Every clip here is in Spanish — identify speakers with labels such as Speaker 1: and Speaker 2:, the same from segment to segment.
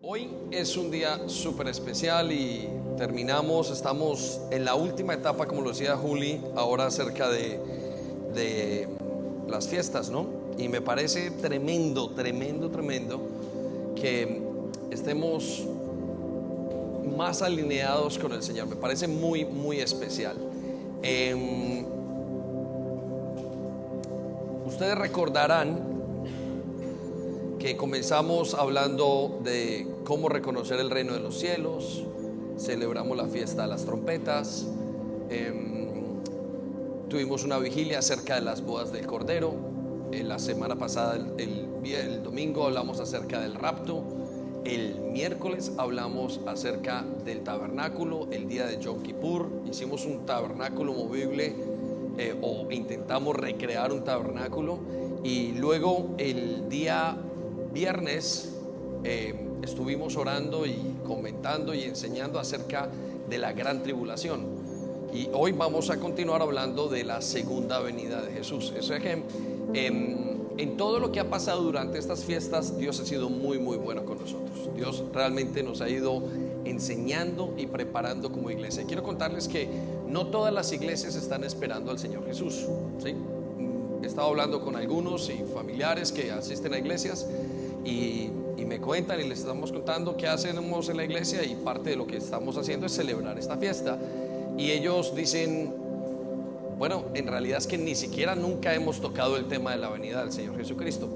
Speaker 1: Hoy es un día súper especial y estamos en la última etapa, como lo decía Juli, ahora acerca de las fiestas, ¿no? Y me parece tremendo que estemos más alineados con el Señor. Me parece muy especial. Ustedes recordarán que comenzamos hablando de cómo reconocer el reino de los cielos, celebramos la fiesta de las trompetas, tuvimos una vigilia acerca de las bodas del Cordero, la semana pasada, el domingo hablamos acerca del rapto, el miércoles hablamos acerca del tabernáculo, el día de Yom Kippur hicimos un tabernáculo movible, o intentamos recrear un tabernáculo, y luego el día viernes estuvimos orando y comentando y enseñando acerca de la gran tribulación, y hoy vamos a continuar hablando de la segunda venida de Jesús. Eso es que en todo lo que ha pasado durante estas fiestas, Dios ha sido muy bueno con nosotros. Dios realmente nos ha ido enseñando y preparando como iglesia. Quiero contarles que no todas las iglesias están esperando al Señor Jesús, ¿sí? He estado hablando con algunos y familiares que asisten a iglesias y me cuentan, y les estamos contando qué hacemos en la iglesia, y parte de lo que estamos haciendo es celebrar esta fiesta, y ellos dicen, bueno, en realidad es que ni siquiera nunca hemos tocado el tema de la venida del Señor Jesucristo,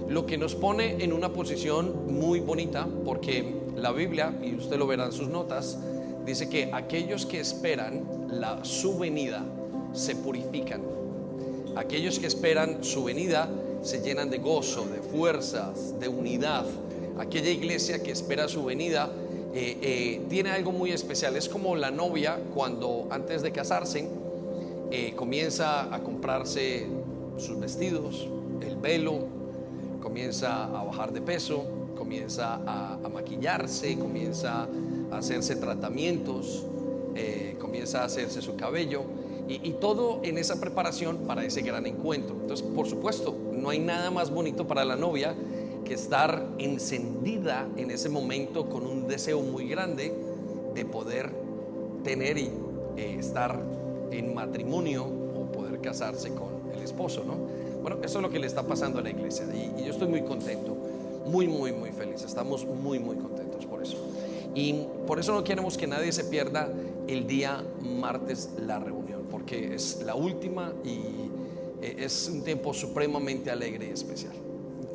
Speaker 1: lo que nos pone en una posición muy bonita, porque la Biblia, y usted lo verá en sus notas, dice que aquellos que esperan su venida se purifican. Aquellos que esperan su venida se llenan de gozo, de fuerzas, de unidad. Aquella iglesia que espera su venida tiene algo muy especial. Es como la novia cuando antes de casarse comienza a comprarse sus vestidos, el velo, comienza a bajar de peso, comienza a maquillarse, comienza a hacerse tratamientos, comienza a hacerse su cabello, y todo en esa preparación para ese gran encuentro. Entonces, por supuesto, no hay nada más bonito para la novia que estar encendida en ese momento con un deseo muy grande de poder tener y estar en matrimonio o poder casarse con el esposo, ¿no? Bueno, eso es lo que le está pasando a la iglesia, y yo estoy muy contento, muy feliz. Estamos muy contentos por eso, y por eso no queremos que nadie se pierda el día martes la reunión, porque es la última y es un tiempo supremamente alegre y especial.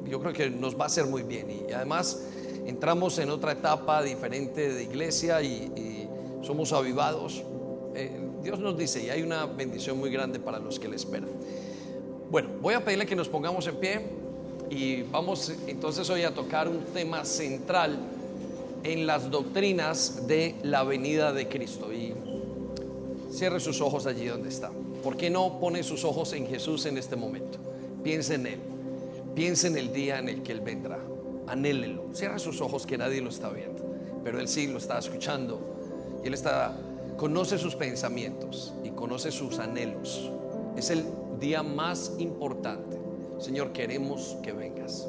Speaker 1: Yo creo que nos va a hacer muy bien, y además entramos en otra etapa diferente de iglesia y somos avivados. Dios nos dice, y hay una bendición muy grande para los que le esperan. Bueno, voy a pedirle que nos pongamos en pie, y vamos entonces hoy a tocar un tema central en las doctrinas de la venida de Cristo. Y cierre sus ojos allí donde está. ¿Por qué no pone sus ojos en Jesús en este momento? Piense en Él, piense en el día en el que Él vendrá, anhélelo. Cierra sus ojos, que nadie lo está viendo, pero Él sí lo está escuchando, y Él conoce sus pensamientos y conoce sus anhelos. Es el día más importante. Señor, queremos que vengas.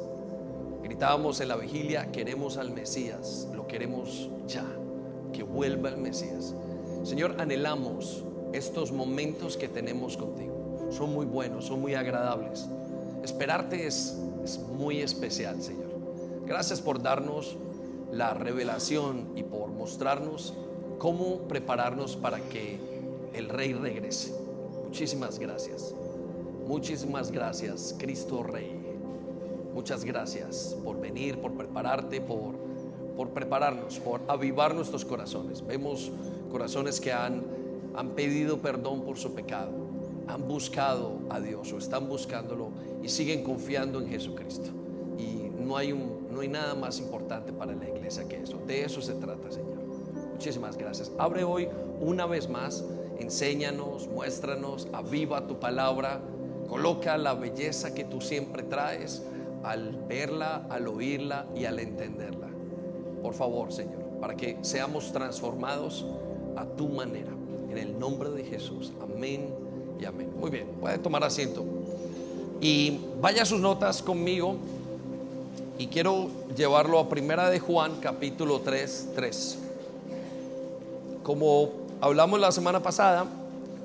Speaker 1: Gritábamos en la vigilia, queremos al Mesías, lo queremos ya, que vuelva el Mesías. Señor, anhelamos estos momentos que tenemos contigo. Son muy buenos, son muy agradables. Esperarte es muy especial, Señor. Gracias por darnos la revelación y por mostrarnos cómo prepararnos para que el Rey regrese. Muchísimas gracias, Cristo Rey. Muchas gracias por venir, por prepararte, por prepararnos, por avivar nuestros corazones. Vemos corazones que han pedido perdón por su pecado, han buscado a Dios o están buscándolo y siguen confiando en Jesucristo. Y no hay nada más importante para la iglesia que eso. De eso se trata, Señor. Muchísimas gracias. Abre hoy una vez más, enséñanos, muéstranos, aviva tu palabra, coloca la belleza que tú siempre traes al verla, al oírla y al entenderla. Por favor, Señor, para que seamos transformados a tu manera, en el nombre de Jesús. Amén y amén. Muy bien, puede tomar asiento y vaya a sus notas conmigo y quiero llevarlo a Primera de Juan, capítulo 3:3. Como hablamos la semana pasada,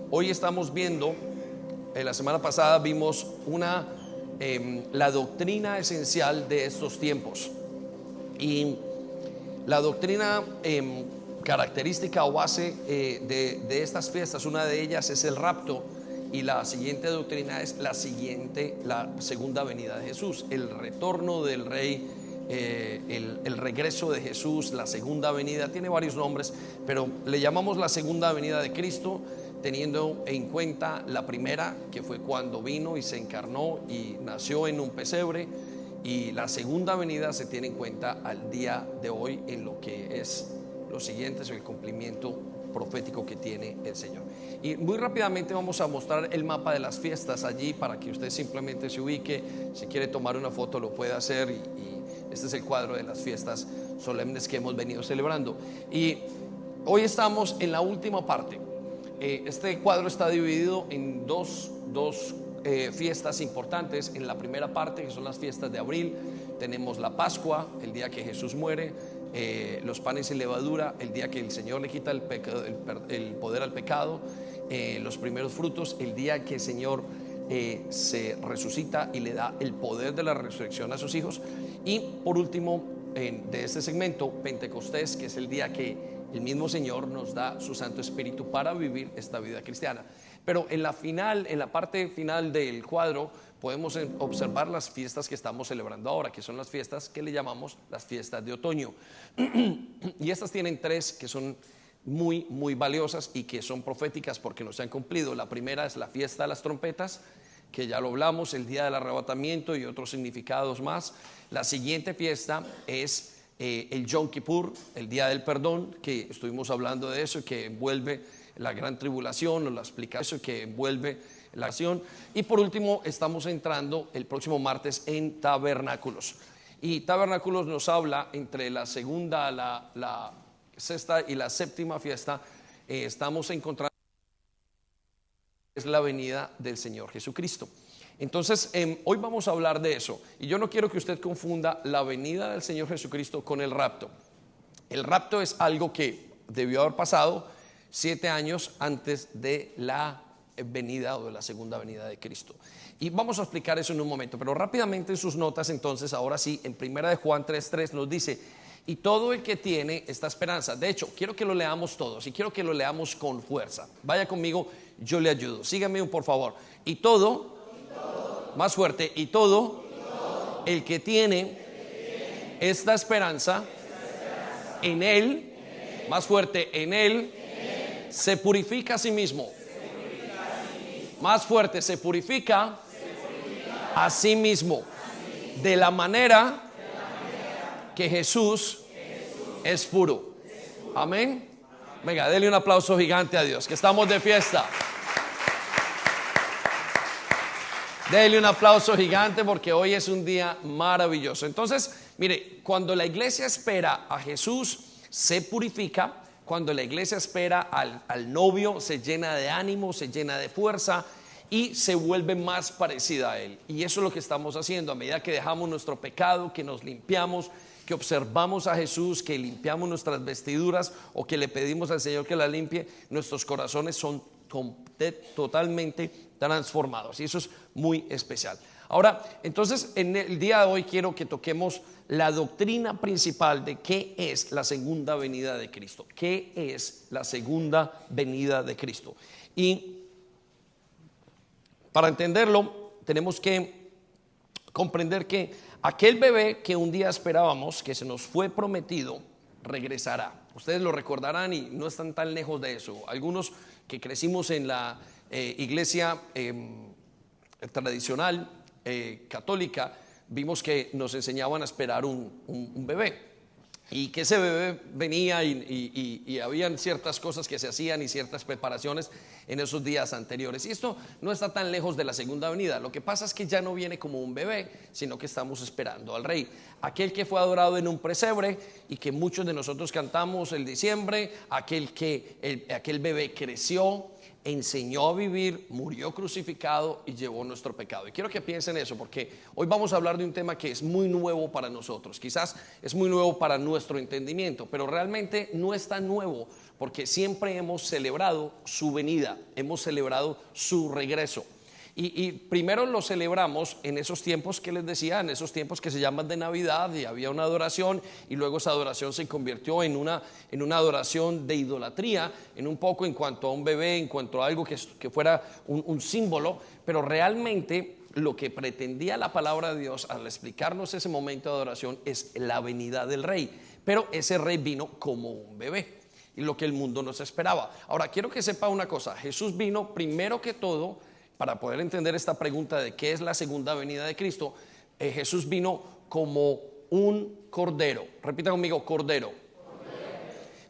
Speaker 1: hoy estamos viendo, la semana pasada vimos la doctrina esencial de estos tiempos. Y la doctrina característica o base de estas fiestas, una de ellas es el rapto, y la siguiente doctrina es la segunda venida de Jesús, el retorno del Rey, el regreso de Jesús, la segunda venida. Tiene varios nombres, pero le llamamos la segunda venida de Cristo, teniendo en cuenta la primera, que fue cuando vino y se encarnó y nació en un pesebre, y la segunda venida se tiene en cuenta al día de hoy en lo que es lo siguiente, es el cumplimiento profético que tiene el Señor. Y muy rápidamente vamos a mostrar el mapa de las fiestas allí para que usted simplemente se ubique. Si quiere tomar una foto lo puede hacer, y este es el cuadro de las fiestas solemnes que hemos venido celebrando. Y hoy estamos en la última parte. Este cuadro está dividido en dos fiestas importantes. En la primera parte, que son las fiestas de abril, tenemos la Pascua, el día que Jesús muere, los panes sin levadura, el día que el Señor le quita el poder al pecado, los primeros frutos, el día que el Señor se resucita y le da el poder de la resurrección a sus hijos, y por último de este segmento, Pentecostés, que es el día que el mismo Señor nos da su Santo Espíritu para vivir esta vida cristiana. Pero en la parte final del cuadro podemos observar las fiestas que estamos celebrando ahora, que son las fiestas que le llamamos las fiestas de otoño. Y estas tienen tres que son muy, muy valiosas y que son proféticas porque no se han cumplido. La primera es la fiesta de las trompetas, que ya lo hablamos, el día del arrebatamiento y otros significados más. La siguiente fiesta es el Yom Kippur, el día del perdón, que estuvimos hablando de eso, que envuelve la gran tribulación, o la explicación que envuelve la acción. Y por último estamos entrando el próximo martes en tabernáculos, y tabernáculos nos habla entre la segunda, la sexta y la séptima fiesta. Estamos encontrando es la venida del Señor Jesucristo. Entonces hoy vamos a hablar de eso, y yo no quiero que usted confunda la venida del Señor Jesucristo con el rapto. El rapto es algo que debió haber pasado 7 años antes de la venida o de la segunda venida de Cristo, y vamos a explicar eso en un momento. Pero rápidamente en sus notas, entonces, ahora sí, en Primera de Juan 3:3 nos dice: y todo el que tiene esta esperanza. De hecho, quiero que lo leamos todos, y quiero que lo leamos con fuerza. Vaya conmigo, yo le ayudo. Síganme por favor. Y todo, más fuerte, y todo el que tiene esta esperanza, en él, más fuerte, en él se purifica a sí mismo. Más fuerte, se purifica a sí mismo, de la manera que Jesús es puro. Amén. Venga, denle un aplauso gigante a Dios, que estamos de fiesta. Denle un aplauso gigante porque hoy es un día maravilloso. Entonces, mire, cuando la iglesia espera a Jesús, se purifica. Cuando la iglesia espera al novio, se llena de ánimo, se llena de fuerza y se vuelve más parecida a Él. Y eso es lo que estamos haciendo a medida que dejamos nuestro pecado, que nos limpiamos, que observamos a Jesús, que limpiamos nuestras vestiduras o que le pedimos al Señor que la limpie. Nuestros corazones son totalmente transformados, y eso es muy especial. Ahora, entonces, en el día de hoy quiero que toquemos la doctrina principal de qué es la segunda venida de Cristo. ¿Qué es la segunda venida de Cristo? Y para entenderlo, tenemos que comprender que aquel bebé que un día esperábamos, que se nos fue prometido, regresará. Ustedes lo recordarán y no están tan lejos de eso. Algunos que crecimos en la iglesia tradicional católica, vimos que nos enseñaban a esperar un bebé, y que ese bebé venía y habían ciertas cosas que se hacían y ciertas preparaciones en esos días anteriores. Y esto no está tan lejos de la segunda venida. Lo que pasa es que ya no viene como un bebé, sino que estamos esperando al Rey, aquel que fue adorado en un pesebre y que muchos de nosotros cantamos el diciembre, aquel bebé creció, enseñó a vivir, murió crucificado y llevó nuestro pecado. Y quiero que piensen eso, porque hoy vamos a hablar de un tema que es muy nuevo para nosotros. Quizás es muy nuevo para nuestro entendimiento, pero realmente no es tan nuevo, porque siempre hemos celebrado su venida, hemos celebrado su regreso. Y primero lo celebramos en esos tiempos que les decía, en esos tiempos que se llaman de Navidad, y había una adoración, y luego esa adoración se convirtió en una adoración de idolatría, en un poco en cuanto a un bebé, en cuanto a algo que fuera un símbolo, pero realmente lo que pretendía la palabra de Dios al explicarnos ese momento de adoración es la venida del rey, pero ese rey vino como un bebé, y lo que el mundo nos esperaba. Ahora quiero que sepa una cosa: Jesús vino primero que todo, para poder entender esta pregunta de qué es la segunda venida de Cristo. Jesús vino como un cordero. Repita conmigo: cordero.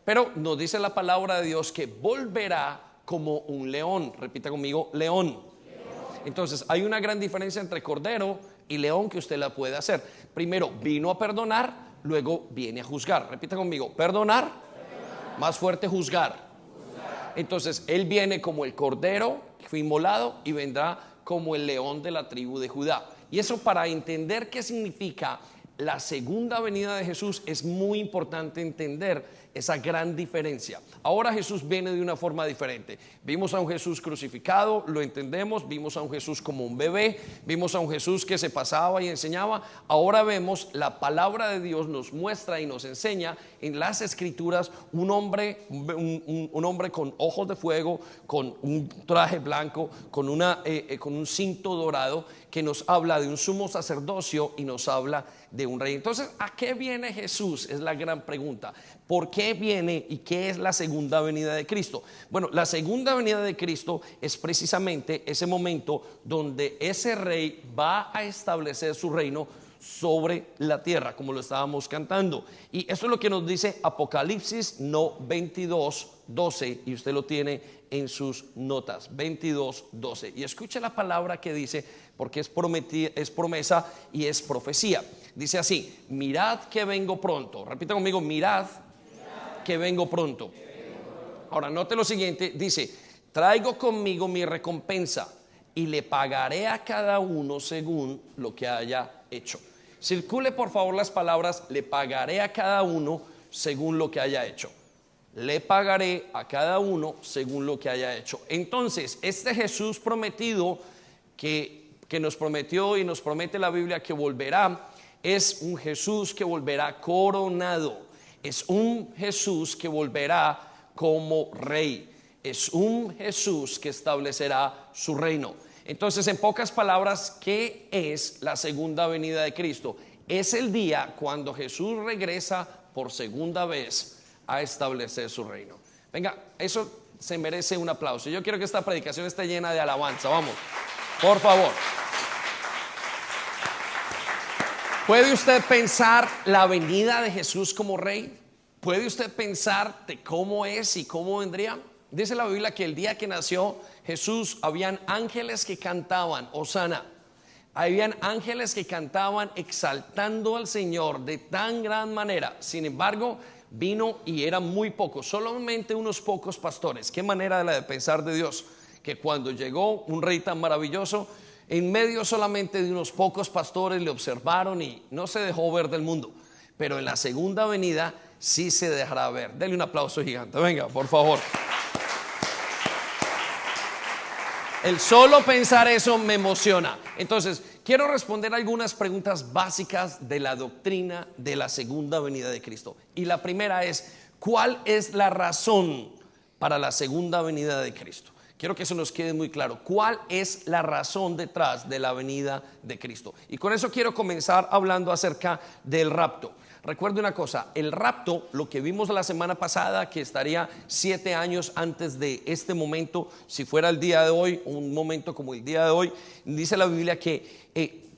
Speaker 1: Pero nos dice la palabra de Dios que volverá como un león. Repita conmigo: león. Entonces hay una gran diferencia entre cordero y león que usted la puede hacer. Primero vino a perdonar, luego viene a juzgar. Repita conmigo: perdonar. Más fuerte: juzgar. Entonces Él viene como el cordero que fue inmolado y vendrá como el león de la tribu de Judá. Y eso, para entender qué significa la segunda venida de Jesús, es muy importante entender esa gran diferencia. Ahora Jesús viene de una forma diferente. Vimos a un Jesús crucificado, lo entendemos. Vimos a un Jesús como un bebé, vimos a un Jesús que se pasaba y enseñaba. Ahora vemos, la palabra de Dios nos muestra y nos enseña en las Escrituras un hombre con ojos de fuego, con un traje blanco, con un cinto dorado, que nos habla de un sumo sacerdocio y nos habla de un rey. Entonces, ¿a qué viene Jesús? Es la gran pregunta. ¿Por qué viene y qué es la segunda venida de Cristo? Bueno, la segunda venida de Cristo es precisamente ese momento donde ese rey va a establecer su reino sobre la tierra, como lo estábamos cantando. Y eso es lo que nos dice Apocalipsis 22:12, y usted lo tiene en sus notas, 22:12. Y escuche la palabra que dice, porque es promesa y es profecía. Dice así: mirad que vengo pronto. Repita conmigo: mirad que vengo pronto. Ahora note lo siguiente, dice: traigo conmigo mi recompensa y le pagaré a cada uno según lo que haya hecho. Circule por favor las palabras: le pagaré a cada uno según lo que haya hecho. Le pagaré a cada uno según lo que haya hecho. Entonces, este Jesús prometido que nos prometió y nos promete la Biblia que volverá, es un Jesús que volverá coronado. Es un Jesús que volverá como rey. Es un Jesús que establecerá su reino. Entonces, en pocas palabras, ¿qué es la segunda venida de Cristo? Es el día cuando Jesús regresa por segunda vez a establecer su reino. Venga, eso se merece un aplauso. Yo quiero que esta predicación esté llena de alabanza. Vamos, por favor. ¿Puede usted pensar la venida de Jesús como rey? ¿Puede usted pensar de cómo es y cómo vendría? Dice la Biblia que el día que nació Jesús, habían ángeles que cantaban Hosana. Habían ángeles que cantaban exaltando al Señor de tan gran manera. Sin embargo, vino y eran muy pocos, solamente unos pocos pastores. Qué manera de pensar de Dios, que cuando llegó un rey tan maravilloso, en medio solamente de unos pocos pastores le observaron y no se dejó ver del mundo. Pero en la segunda venida sí se dejará ver. Denle un aplauso gigante, venga, por favor. El solo pensar eso me emociona. Entonces, quiero responder algunas preguntas básicas de la doctrina de la segunda venida de Cristo. Y la primera es: ¿cuál es la razón para la segunda venida de Cristo? Quiero que eso nos quede muy claro. ¿Cuál es la razón detrás de la venida de Cristo? Y con eso quiero comenzar hablando acerca del rapto. Recuerde una cosa: el rapto, lo que vimos la semana pasada, que estaría 7 años antes de este momento, si fuera el día de hoy, un momento como el día de hoy, dice la Biblia que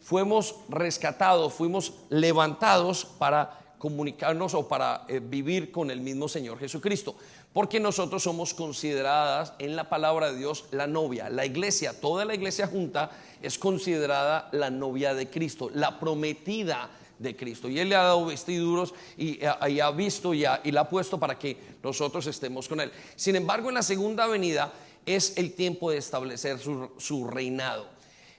Speaker 1: fuimos rescatados, fuimos levantados para comunicarnos o para vivir con el mismo Señor Jesucristo, porque nosotros somos consideradas en la palabra de Dios la novia. La iglesia, toda la iglesia junta es considerada la novia de Cristo, la prometida de Cristo, y Él le ha dado vestiduros y ha visto y la ha puesto para que nosotros estemos con Él. Sin embargo, en la segunda venida es el tiempo de establecer su reinado.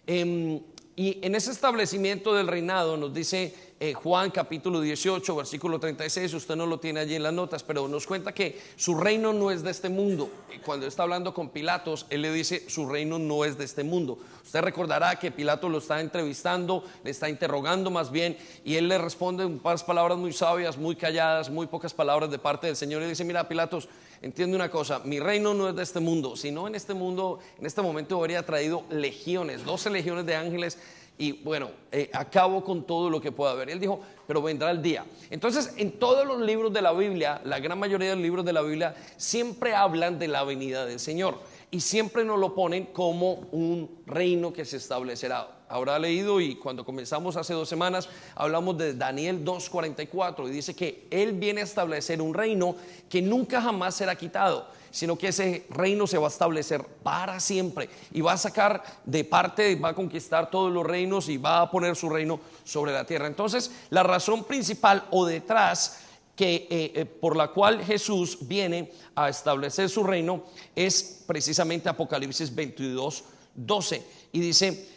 Speaker 1: Y en ese establecimiento del reinado nos dice Juan capítulo 18 versículo 36, usted no lo tiene allí en las notas, pero nos cuenta que su reino no es de este mundo. Cuando está hablando con Pilatos, él le dice su reino no es de este mundo. Usted recordará que Pilatos lo está entrevistando, le está interrogando más bien, y él le responde unas palabras muy sabias, muy calladas, muy pocas palabras de parte del Señor, y dice: mira, Pilatos, entiende una cosa, mi reino no es de este mundo, sino en este mundo, en este momento habría traído legiones, 12 legiones de ángeles, y bueno, acabo con todo lo que pueda haber. Y él dijo: pero vendrá el día. Entonces, en todos los libros de la Biblia, la gran mayoría de los libros de la Biblia siempre hablan de la venida del Señor, y siempre nos lo ponen como un reino que se establecerá. Habrá leído, y cuando comenzamos hace 2 semanas hablamos de Daniel 2:44, y dice que Él viene a establecer un reino que nunca jamás será quitado, sino que ese reino se va a establecer para siempre, y va a sacar de parte, va a conquistar todos los reinos y va a poner su reino sobre la tierra. Entonces, la razón principal o detrás por la cual Jesús viene a establecer su reino es precisamente Apocalipsis 22:12, y dice: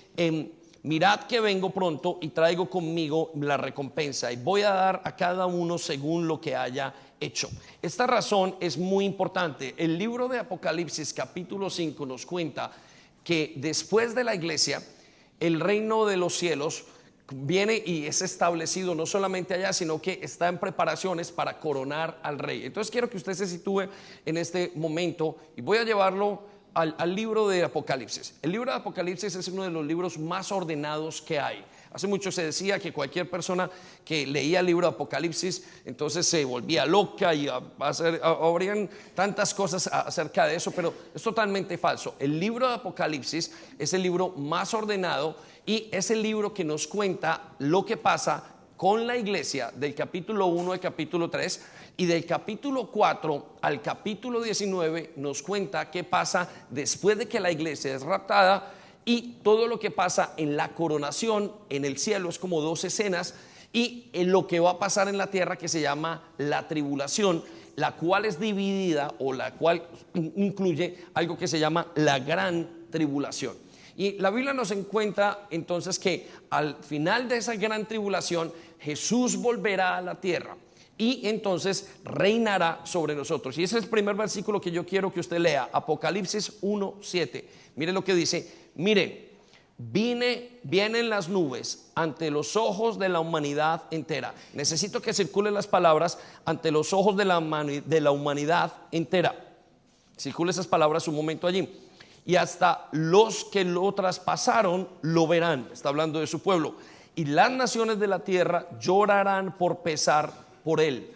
Speaker 1: mirad que vengo pronto y traigo conmigo la recompensa, y voy a dar a cada uno según lo que haya hecho. Esta razón es muy importante. El libro de Apocalipsis capítulo 5 nos cuenta que después de la iglesia, el reino de los cielos viene y es establecido no solamente allá, sino que está en preparaciones para coronar al rey. Entonces quiero que usted se sitúe en este momento, y voy a llevarlo al libro de Apocalipsis. El libro de Apocalipsis es uno de los libros más ordenados que hay. Hace mucho se decía que cualquier persona que leía el libro de Apocalipsis entonces se volvía loca, y habrían tantas cosas acerca de eso, pero es totalmente falso. El libro de Apocalipsis es el libro más ordenado, y es el libro que nos cuenta lo que pasa con la iglesia del capítulo 1 al capítulo 3, y del capítulo 4 al capítulo 19 nos cuenta qué pasa después de que la iglesia es raptada, y todo lo que pasa en la coronación en el cielo. Es como 2 escenas, y en lo que va a pasar en la tierra, que se llama la tribulación, la cual es dividida, o la cual incluye algo que se llama la gran tribulación. Y la Biblia nos encuentra entonces que al final de esa gran tribulación Jesús volverá a la tierra, y entonces reinará sobre nosotros. Y ese es el primer versículo que yo quiero que usted lea, Apocalipsis 1:7. Mire lo que dice: miren, vienen las nubes ante los ojos de la humanidad entera. Necesito que circulen las palabras: ante los ojos de la humanidad entera. Circule esas palabras un momento allí. Y hasta los que lo traspasaron lo verán. Está hablando de su pueblo. Y las naciones de la tierra llorarán por pesar por él.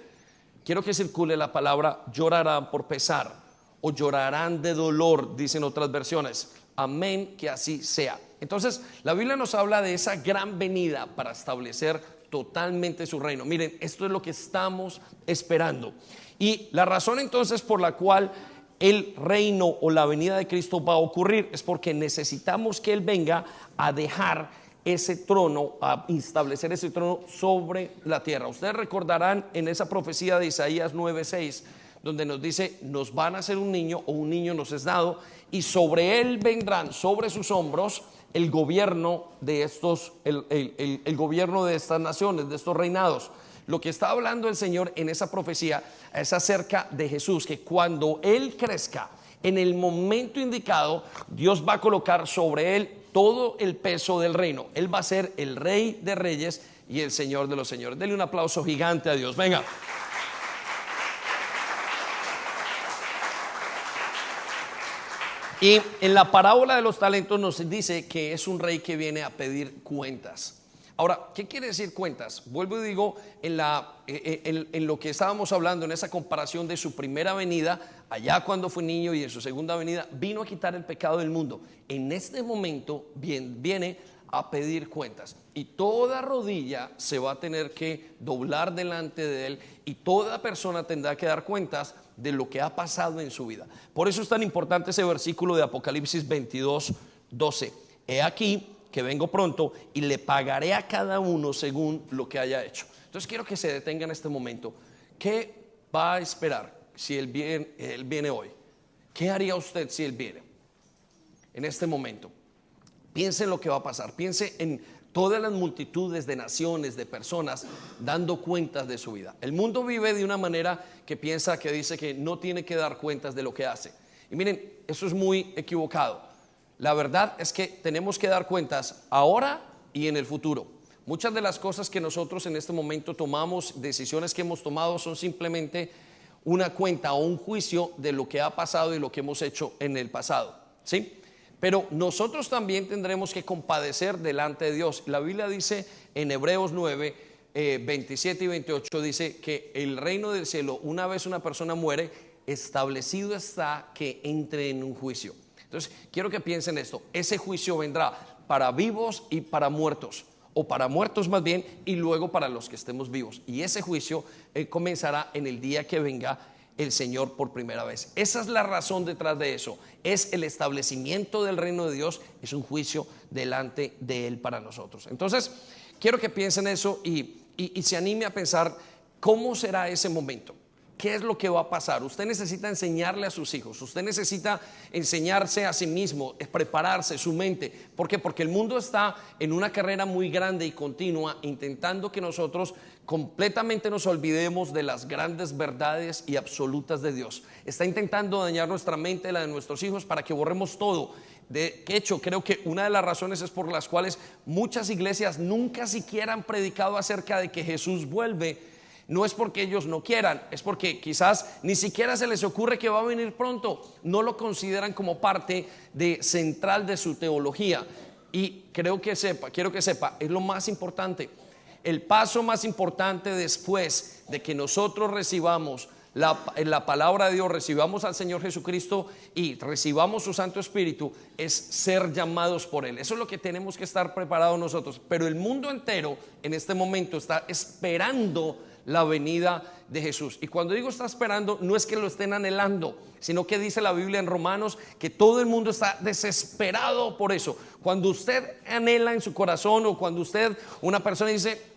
Speaker 1: Quiero que circule la palabra llorarán por pesar, o llorarán de dolor, dicen otras versiones. Amén, que así sea. Entonces la Biblia nos habla de esa gran venida para establecer totalmente su reino. Miren, esto es lo que estamos esperando, y la razón entonces por la cual el reino o la venida de Cristo va a ocurrir es porque necesitamos que Él venga a dejar ese trono, a establecer ese trono sobre la tierra. Ustedes recordarán en esa profecía de Isaías 9:6, donde nos dice: nos van a hacer un niño, o un niño nos es dado, y sobre él vendrán, sobre sus hombros, el gobierno de estos, el gobierno de estas naciones, de estos reinados. Lo que está hablando el Señor en esa profecía es acerca de Jesús, que cuando Él crezca, en el momento indicado, Dios va a colocar sobre Él todo el peso del reino. Él va a ser el Rey de Reyes y el Señor de los Señores. Denle un aplauso gigante a Dios. Venga. Y en la parábola de los talentos nos dice que es un rey que viene a pedir cuentas. Ahora, ¿qué quiere decir cuentas? Vuelvo y digo, en lo que estábamos hablando, en esa comparación de su primera venida, allá cuando fue niño, y en su segunda venida, vino a quitar el pecado del mundo. En este momento viene a pedir cuentas, y toda rodilla se va a tener que doblar delante de Él, y toda persona tendrá que dar cuentas de lo que ha pasado en su vida. Por eso es tan importante ese versículo de Apocalipsis 22:12. He aquí que vengo pronto y le pagaré a cada uno según lo que haya hecho. Entonces quiero que se detenga en este momento. ¿Qué va a esperar si Él viene hoy? ¿Qué haría usted si Él viene en este momento? Piense en lo que va a pasar, piense en todas las multitudes de naciones, de personas dando cuentas de su vida. El mundo vive de una manera que piensa, que dice que no tiene que dar cuentas de lo que hace. Y miren, eso es muy equivocado. La verdad es que tenemos que dar cuentas ahora y en el futuro. Muchas de las cosas que nosotros en este momento tomamos, decisiones que hemos tomado, son simplemente una cuenta o un juicio de lo que ha pasado y lo que hemos hecho en el pasado, ¿sí? Pero nosotros también tendremos que compadecer delante de Dios. La Biblia dice en Hebreos 9, 27 y 28, dice que el reino del cielo, una vez una persona muere, establecido está que entre en un juicio. Entonces quiero que piensen esto: ese juicio vendrá para vivos y para muertos, o para muertos más bien, y luego para los que estemos vivos. Y ese juicio comenzará en el día que venga el Señor por primera vez. Esa es la razón detrás de eso. Es el establecimiento del reino de Dios, es un juicio delante de Él para nosotros. Entonces quiero que piensen eso y se anime a pensar cómo será ese momento. ¿Qué es lo que va a pasar? Usted necesita enseñarle a sus hijos, usted necesita enseñarse a sí mismo, prepararse su mente. ¿Por qué? Porque el mundo está en una carrera muy grande y continua, intentando que nosotros completamente nos olvidemos de las grandes verdades y absolutas de Dios. Está intentando dañar nuestra mente, la de nuestros hijos, para que borremos todo. De hecho, creo que una de las razones es por las cuales muchas iglesias nunca siquiera han predicado acerca de que Jesús vuelve. No es porque ellos no quieran, es porque quizás ni siquiera se les ocurre que va a venir pronto. No lo consideran como parte central de su teología. Y quiero que sepa, es lo más importante. El paso más importante después de que nosotros recibamos la palabra de Dios, recibamos al Señor Jesucristo y recibamos su Santo Espíritu, es ser llamados por Él. Eso es lo que tenemos que estar preparados nosotros. Pero el mundo entero en este momento está esperando la venida de Jesús. Y cuando digo está esperando, no es que lo estén anhelando, sino que dice la Biblia en Romanos que todo el mundo está desesperado por eso. Cuando usted anhela en su corazón, o cuando una persona dice,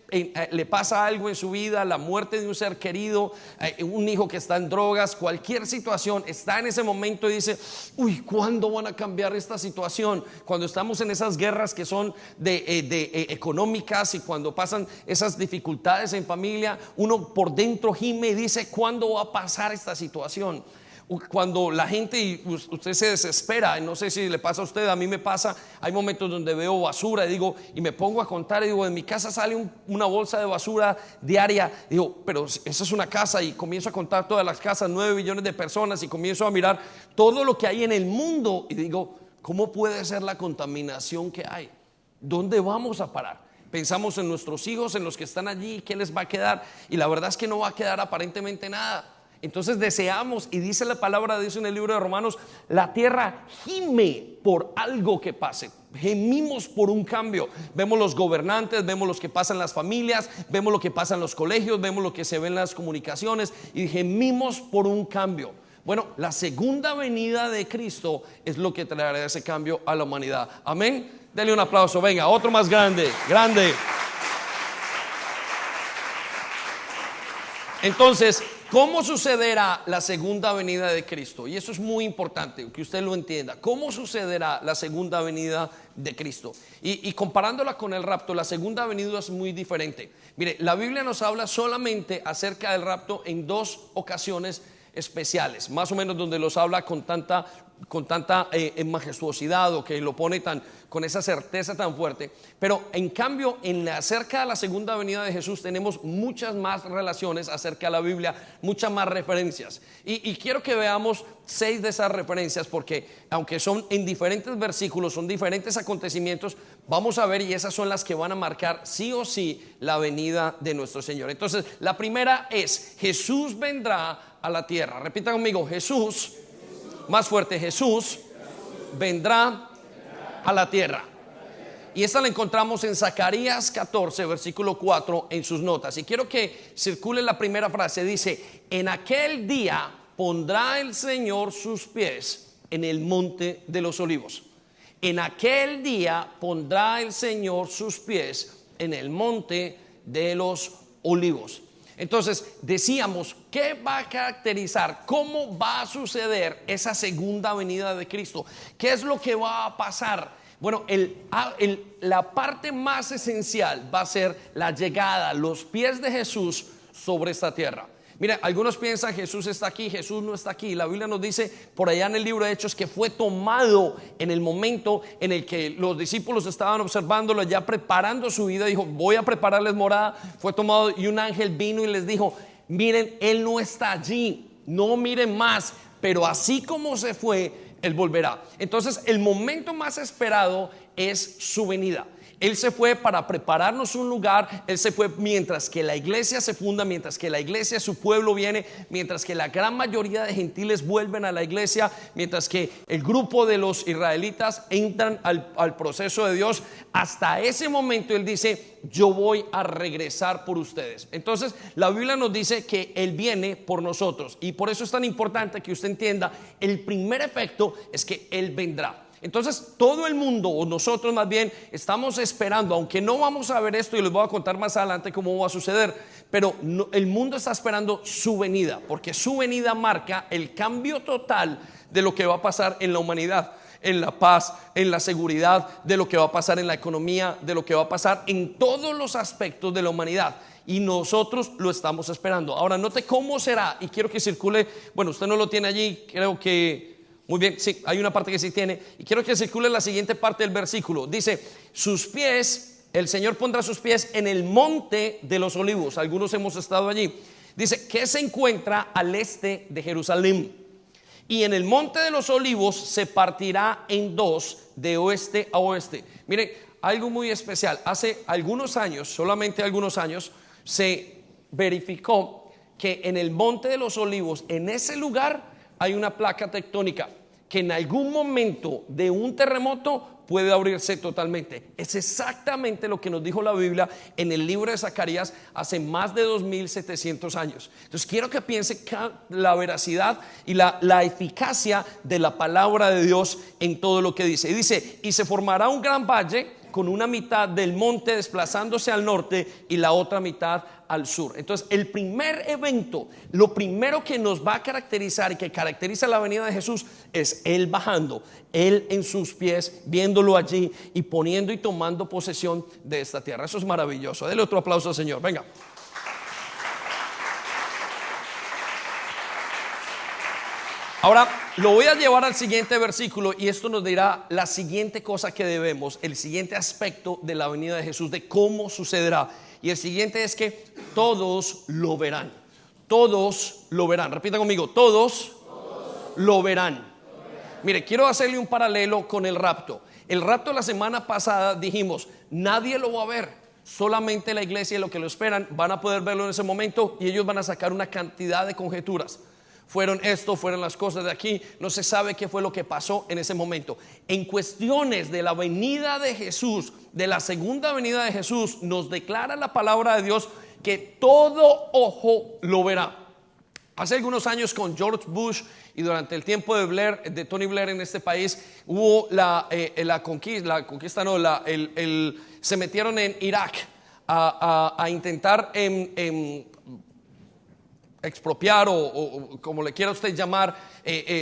Speaker 1: le pasa algo en su vida, la muerte de un ser querido, un hijo que está en drogas, cualquier situación, está en ese momento y dice, uy, ¿cuándo van a cambiar esta situación? Cuando estamos en esas guerras que son económicas, y cuando pasan esas dificultades en familia, uno por dentro gime y dice, ¿cuándo va a pasar esta situación? Cuando la gente, y usted se desespera, no sé si le pasa a usted, a mí me pasa, hay momentos donde veo basura y me pongo a contar y digo, en mi casa sale una bolsa de basura diaria, digo, pero esa es una casa, y comienzo a contar todas las casas, 9 billones de personas, y comienzo a mirar todo lo que hay en el mundo y digo, ¿cómo puede ser la contaminación que hay? ¿Dónde vamos a parar? Pensamos en nuestros hijos, en los que están allí, ¿qué les va a quedar? Y la verdad es que no va a quedar aparentemente nada. Entonces deseamos, y dice la palabra de Dios en el libro de Romanos, la tierra gime por algo que pase. Gemimos por un cambio. Vemos los gobernantes, vemos lo que pasa en las familias, vemos lo que pasa en los colegios, vemos lo que se ve en las comunicaciones, y gemimos por un cambio. Bueno, la segunda venida de Cristo es lo que traerá ese cambio a la humanidad. Amén. Denle un aplauso, venga, otro más grande. Entonces, ¿cómo sucederá la segunda venida de Cristo? Y eso es muy importante que usted lo entienda. ¿Cómo sucederá la segunda venida de Cristo? Y comparándola con el rapto, la segunda venida es muy diferente. Mire, la Biblia nos habla solamente acerca del rapto en 2 ocasiones especiales, más o menos, donde los habla con tanta majestuosidad, o que lo pone con esa certeza tan fuerte. Pero en cambio, acerca de la segunda venida de Jesús, tenemos muchas más relaciones acerca de la Biblia, muchas más referencias, y quiero que veamos 6 de esas referencias, porque aunque son en diferentes versículos, son diferentes acontecimientos, vamos a ver, y esas son las que van a marcar sí o sí la venida de nuestro Señor. Entonces, la primera es: Jesús vendrá a la tierra. Repita conmigo: Jesús, más fuerte, Jesús vendrá a la tierra. Y esta la encontramos en Zacarías 14, versículo 4, en sus notas. Y quiero que circule la primera frase. Dice: en aquel día pondrá el Señor sus pies en el monte de los olivos. En aquel día pondrá el Señor sus pies en el monte de los olivos. Entonces decíamos, ¿qué va a caracterizar? ¿Cómo va a suceder esa segunda venida de Cristo? ¿Qué es lo que va a pasar? Bueno, la parte más esencial va a ser la llegada, los pies de Jesús sobre esta tierra. Mira, algunos piensan Jesús está aquí, Jesús no está aquí. La Biblia nos dice por allá en el libro de Hechos que fue tomado en el momento en el que los discípulos estaban observándolo, ya preparando su vida. Dijo, voy a prepararles morada. Fue tomado y un ángel vino y les dijo, miren, Él no está allí, no miren más, pero así como se fue, Él volverá. Entonces el momento más esperado es su venida. Él se fue para prepararnos un lugar. Él se fue mientras que la iglesia se funda, mientras que la iglesia, su pueblo viene, mientras que la gran mayoría de gentiles vuelven a la iglesia, mientras que el grupo de los israelitas entran al proceso de Dios. Hasta ese momento Él dice, yo voy a regresar por ustedes. Entonces la Biblia nos dice que Él viene por nosotros, y por eso es tan importante que usted entienda, el primer efecto es que Él vendrá. Entonces todo el mundo, o nosotros más bien, estamos esperando, aunque no vamos a ver esto y les voy a contar más adelante cómo va a suceder, pero el mundo está esperando su venida, porque su venida marca el cambio total de lo que va a pasar en la humanidad, en la paz, en la seguridad, de lo que va a pasar en la economía, de lo que va a pasar en todos los aspectos de la humanidad. Y nosotros lo estamos esperando. Ahora note cómo será, y quiero que circule, bueno, usted no lo tiene allí, creo que... Muy bien, sí, hay una parte que sí tiene. Y quiero que circule la siguiente parte del versículo. Dice, sus pies, el Señor pondrá sus pies en el monte de los olivos. Algunos hemos estado allí. Dice, que se encuentra al este de Jerusalén. Y en el monte de los olivos se partirá en dos, de oeste a oeste. Miren, algo muy especial. Hace algunos años, solamente algunos años, se verificó que en el monte de los olivos, en ese lugar, hay una placa tectónica que en algún momento de un terremoto puede abrirse totalmente. Es exactamente lo que nos dijo la Biblia en el libro de Zacarías hace más de 2700 años. Entonces quiero que piense la veracidad y la eficacia de la palabra de Dios en todo lo que dice. Y dice, y se formará un gran valle con una mitad del monte desplazándose al norte y la otra mitad al sur. Entonces el primer evento, lo primero que nos va a caracterizar y que caracteriza la venida de Jesús es Él bajando, Él en sus pies, viéndolo allí y poniendo y tomando posesión de esta tierra. Eso es maravilloso. Dele otro aplauso al Señor. Venga. Ahora lo voy a llevar al siguiente versículo, y esto nos dirá la siguiente cosa que debemos, el siguiente aspecto de la venida de Jesús, de cómo sucederá. Y el siguiente es que todos lo verán. Todos lo verán. Repita conmigo, todos lo verán. Mire, quiero hacerle un paralelo con el rapto. El rapto la semana pasada dijimos, nadie lo va a ver, solamente la iglesia y los que lo esperan van a poder verlo en ese momento, y ellos van a sacar una cantidad de conjeturas. Fueron esto, fueron las cosas de aquí, no se sabe qué fue lo que pasó en ese momento. En cuestiones de la venida de Jesús, de la segunda venida de Jesús, nos declara la palabra de Dios que todo ojo lo verá. Hace algunos años con George Bush y durante el tiempo de Blair, de Tony Blair en este país, hubo se metieron en Irak a intentar expropiar o como le quiera usted llamar,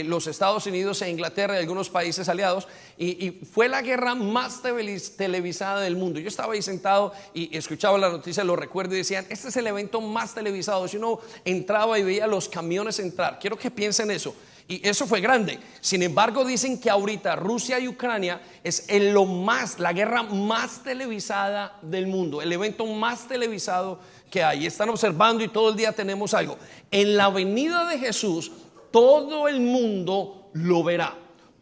Speaker 1: los Estados Unidos e Inglaterra y algunos países aliados, y fue la guerra más televisada del mundo. Yo estaba ahí sentado y escuchaba la noticia, lo recuerdo, y decían, este es el evento más televisado. Si uno entraba y veía los camiones entrar, quiero que piensen eso. Y eso fue grande. Sin embargo, dicen que ahorita Rusia y Ucrania es la guerra más televisada del mundo, el evento más televisado que hay. Están observando y todo el día tenemos algo. En la venida de Jesús, todo el mundo lo verá.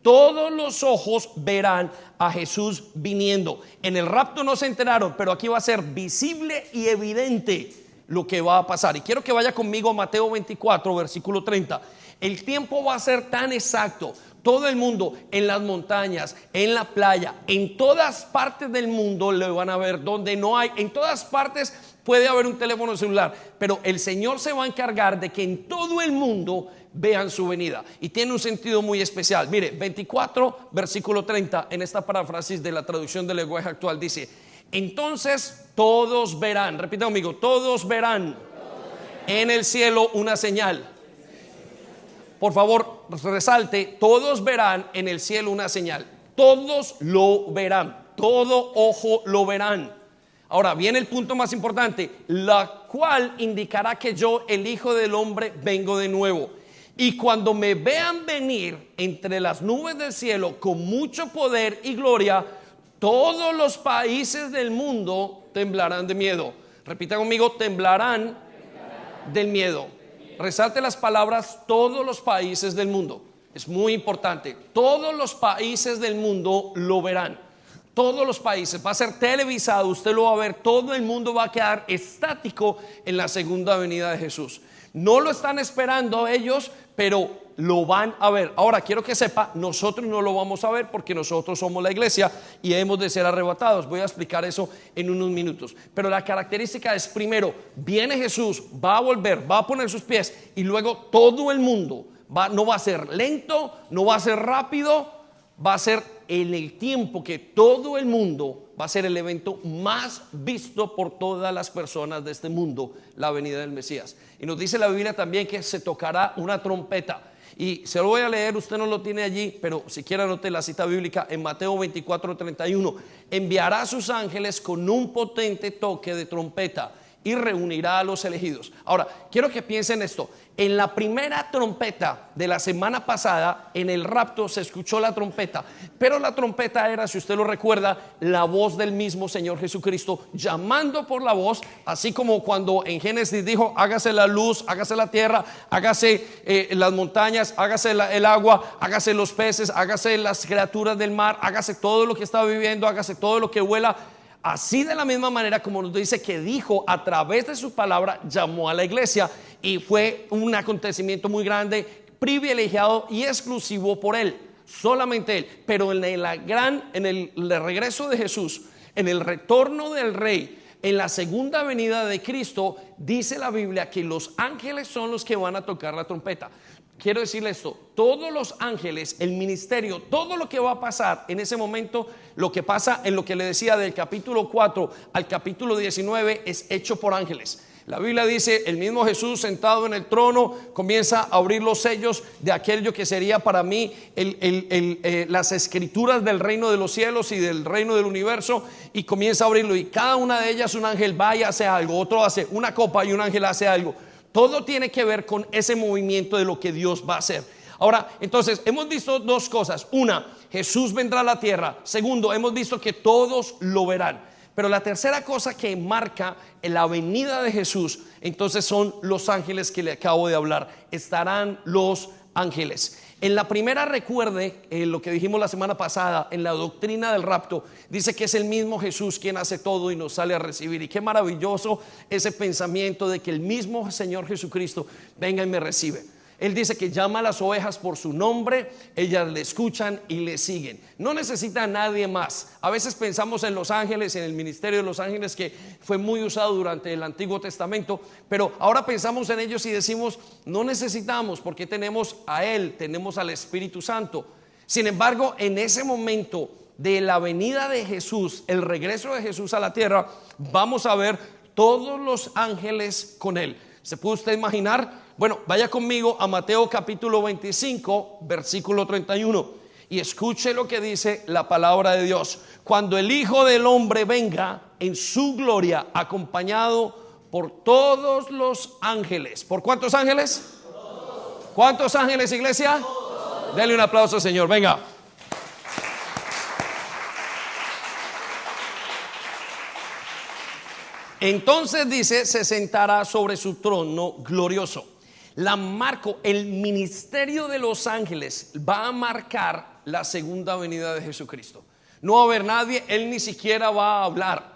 Speaker 1: Todos los ojos verán a Jesús viniendo. En el rapto no se enteraron, pero aquí va a ser visible y evidente lo que va a pasar. Y quiero que vaya conmigo a Mateo 24, versículo 30. El tiempo va a ser tan exacto. Todo el mundo, en las montañas, en la playa, en todas partes del mundo le van a ver. Donde no hay, en todas partes puede haber un teléfono celular, pero el Señor se va a encargar de que en todo el mundo vean su venida. Y tiene un sentido muy especial. Mire, 24, versículo 30, en esta paráfrasis de la traducción del lenguaje actual dice, entonces todos verán, repita conmigo, todos verán en el cielo una señal. Por favor, resalte, todos verán en el cielo una señal. Todos lo verán, todo ojo lo verán. Ahora viene el punto más importante, la cual indicará que yo, el Hijo del Hombre, vengo de nuevo. Y cuando me vean venir entre las nubes del cielo con mucho poder y gloria, todos los países del mundo temblarán de miedo. Repita conmigo, temblarán del miedo. Resalte las palabras todos los países del mundo. Es muy importante. Todos los países del mundo lo verán. Todos los países. Va a ser televisado. Usted lo va a ver. Todo el mundo va a quedar estático en la segunda venida de Jesús. No lo están esperando ellos, pero lo van a ver. Ahora quiero que sepa, nosotros no lo vamos a ver porque nosotros somos la iglesia y hemos de ser arrebatados. Voy a explicar eso en unos minutos. Pero la característica es, primero, viene Jesús, va a volver, va a poner sus pies y luego todo el mundo no va a ser lento, no va a ser rápido, va a ser en el tiempo que todo el mundo va a ser el evento más visto por todas las personas de este mundo, la venida del Mesías. Y nos dice la Biblia también que se tocará una trompeta. Y se lo voy a leer, usted no lo tiene allí, pero si quiere anote la cita bíblica en Mateo 24:31. Enviará a sus ángeles con un potente toque de trompeta y reunirá a los elegidos. Ahora, quiero que piensen esto. En la primera trompeta de la semana pasada, en el rapto se escuchó la trompeta, pero la trompeta era, si usted lo recuerda, la voz del mismo Señor Jesucristo llamando por la voz, así como cuando en Génesis dijo, hágase la luz, hágase la tierra, hágase las montañas, hágase el agua, hágase los peces, hágase las criaturas del mar, hágase todo lo que está viviendo, hágase todo lo que vuela. Así de la misma manera como nos dice que dijo a través de su palabra, llamó a la iglesia y fue un acontecimiento muy grande, privilegiado y exclusivo por él, solamente él. Pero en el regreso de Jesús, en el retorno del Rey, en la segunda venida de Cristo, dice la Biblia que los ángeles son los que van a tocar la trompeta. Quiero decirle esto, todos los ángeles, el ministerio, todo lo que va a pasar en ese momento, lo que pasa en lo que le decía del capítulo 4 al capítulo 19 es hecho por ángeles. La Biblia dice, el mismo Jesús sentado en el trono comienza a abrir los sellos de aquello que sería para mí las escrituras del reino de los cielos y del reino del universo, y comienza a abrirlo, y cada una de ellas un ángel va y hace algo, otro hace una copa y un ángel hace algo. Todo tiene que ver con ese movimiento de lo que Dios va a hacer. Ahora, entonces, hemos visto dos cosas. Una, Jesús vendrá a la tierra. Segundo, hemos visto que todos lo verán. Pero la tercera cosa que marca la venida de Jesús, entonces son los ángeles que le acabo de hablar. Estarán los ángeles. En la primera, recuerde lo que dijimos la semana pasada, en la doctrina del rapto, dice que es el mismo Jesús quien hace todo y nos sale a recibir. Y qué maravilloso ese pensamiento de que el mismo Señor Jesucristo venga y me recibe. Él dice que llama a las ovejas por su nombre, ellas le escuchan y le siguen. No necesita a nadie más. A veces pensamos en los ángeles, en el ministerio de los ángeles, que fue muy usado durante el Antiguo Testamento, pero ahora pensamos en ellos y decimos, no necesitamos, porque tenemos a Él, tenemos al Espíritu Santo. Sin embargo, en ese momento de la venida de Jesús, el regreso de Jesús a la tierra, vamos a ver todos los ángeles con Él. ¿Se puede usted imaginar? Bueno, vaya conmigo a Mateo capítulo 25, versículo 31, y escuche lo que dice la palabra de Dios. Cuando el Hijo del Hombre venga en su gloria, acompañado por todos los ángeles. ¿Por cuántos ángeles? Todos. ¿Cuántos ángeles, iglesia? Todos. Dele un aplauso al Señor, venga. Entonces dice, se sentará sobre su trono glorioso. El ministerio de los ángeles va a marcar la segunda venida de Jesucristo. No va a haber nadie, Él ni siquiera va a hablar.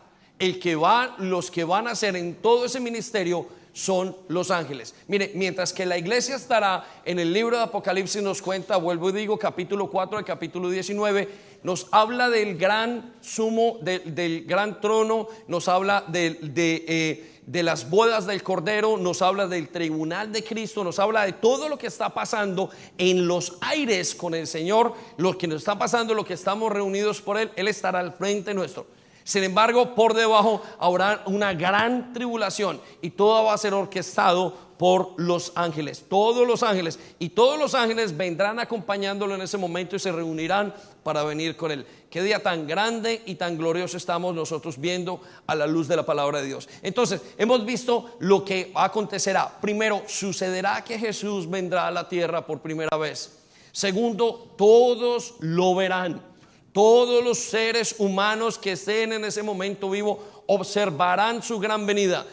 Speaker 1: Los que van a hacer en todo ese ministerio son los ángeles. Mire, mientras que la iglesia estará en el libro de Apocalipsis, nos cuenta, vuelvo y digo, capítulo 4 al capítulo 19, nos habla del gran sumo, del gran trono, nos habla de las bodas del Cordero, nos habla del tribunal de Cristo, nos habla de todo lo que está pasando en los aires con el Señor, lo que nos está pasando, lo que estamos reunidos por Él. Él estará al frente nuestro. Sin embargo, por debajo habrá una gran tribulación y todo va a ser orquestado por los ángeles, todos los ángeles, y todos los ángeles vendrán acompañándolo en ese momento y se reunirán para venir con él. Qué día tan grande y tan glorioso estamos nosotros viendo a la luz de la palabra de Dios. Entonces, hemos visto lo que acontecerá. Primero, sucederá que Jesús vendrá a la tierra por primera vez. Segundo, todos lo verán. Todos los seres humanos que estén en ese momento vivo observarán su gran venida.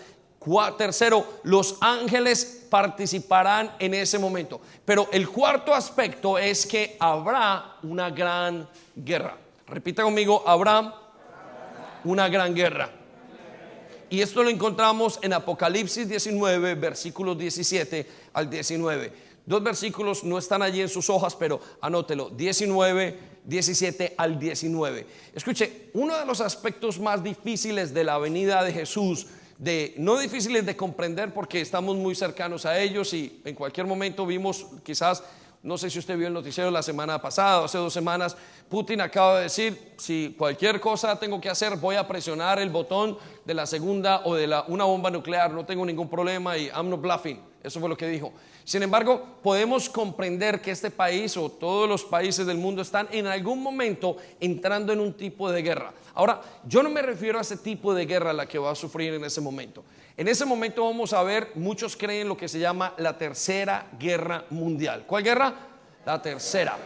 Speaker 1: Tercero, los ángeles participarán en ese momento. Pero el cuarto aspecto es que habrá una gran guerra. Repita conmigo, habrá una gran guerra. Y esto lo encontramos en Apocalipsis 19, versículos 17 al 19. Dos versículos no están allí en sus hojas, pero anótelo, 17 al 19. Escuche, uno de los aspectos más difíciles de la venida de Jesús, no difíciles de comprender porque estamos muy cercanos a ellos y en cualquier momento vimos, quizás, no sé si usted vio el noticiero la semana pasada o hace 2 semanas, Putin acaba de decir, si cualquier cosa tengo que hacer, voy a presionar el botón de la segunda o de una bomba nuclear, no tengo ningún problema y I'm not bluffing. Eso fue lo que dijo. Sin embargo, podemos comprender que este país o todos los países del mundo están en algún momento entrando en un tipo de guerra. Ahora, yo no me refiero a ese tipo de guerra la que va a sufrir en ese momento. En ese momento vamos a ver, muchos creen lo que se llama la tercera guerra mundial. ¿Cuál guerra? La tercera.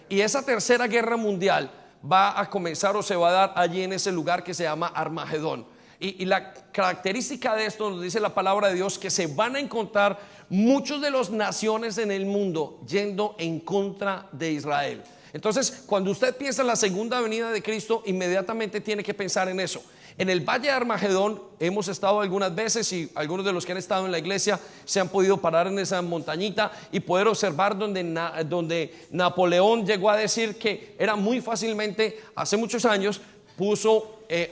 Speaker 1: Y esa tercera guerra mundial va a comenzar o se va a dar allí en ese lugar que se llama Armagedón. Y la característica de esto nos dice la palabra de Dios, que se van a encontrar muchos de las naciones en el mundo yendo en contra de Israel. Entonces, cuando usted piensa en la segunda venida de Cristo, inmediatamente tiene que pensar en eso. En el Valle de Armagedón hemos estado algunas veces y algunos de los que han estado en la iglesia se han podido parar en esa montañita y poder observar donde Napoleón llegó a decir que era muy fácilmente, hace muchos años,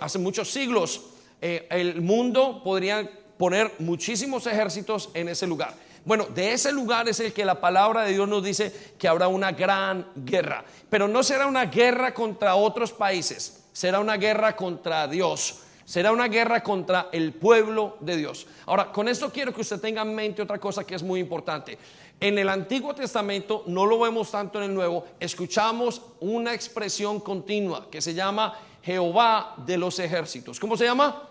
Speaker 1: hace muchos siglos, el mundo podría poner muchísimos ejércitos en ese lugar. Bueno, de ese lugar es el que la palabra de Dios nos dice que habrá una gran guerra, pero no será una guerra contra otros países, será una guerra contra Dios, será una guerra contra el pueblo de Dios. Ahora, con esto quiero que usted tenga en mente otra cosa que es muy importante. En el Antiguo Testamento, no lo vemos tanto en el Nuevo, escuchamos una expresión continua que se llama Jehová de los ejércitos. ¿Cómo se llama?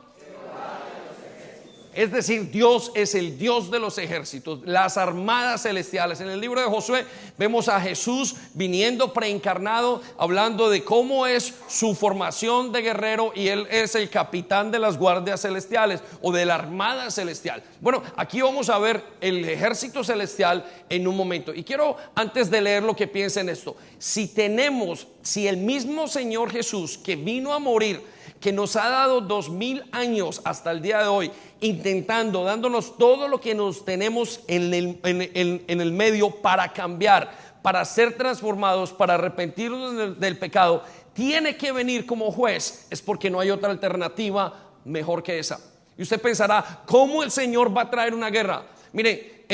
Speaker 1: Es decir, Dios es el Dios de los ejércitos, las armadas celestiales. En el libro de Josué vemos a Jesús viniendo preencarnado, hablando de cómo es su formación de guerrero, y él es el capitán de las guardias celestiales o de la armada celestial. Bueno, aquí vamos a ver el ejército celestial en un momento. Y quiero, antes de leer, lo que piense en esto. Si el mismo Señor Jesús que vino a morir, que nos ha dado 2000 años hasta el día de hoy, dándonos todo lo que nos tenemos en el medio para cambiar, para ser transformados, para arrepentirnos del pecado, tiene que venir como juez, es porque no hay otra alternativa mejor que esa. Y usted pensará, ¿cómo el Señor va a traer una guerra? Mire,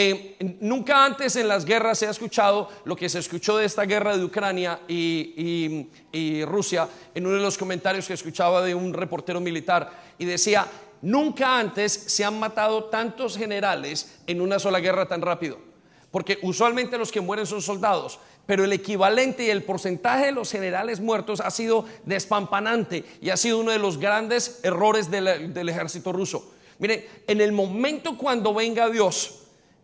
Speaker 1: nunca antes en las guerras se ha escuchado lo que se escuchó de esta guerra de Ucrania y Rusia. En uno de los comentarios que escuchaba de un reportero militar, y decía, nunca antes se han matado tantos generales en una sola guerra tan rápido, porque usualmente los que mueren son soldados, pero el equivalente y el porcentaje de los generales muertos ha sido despampanante y ha sido uno de los grandes errores del ejército ruso. Mire, en el momento cuando venga Dios,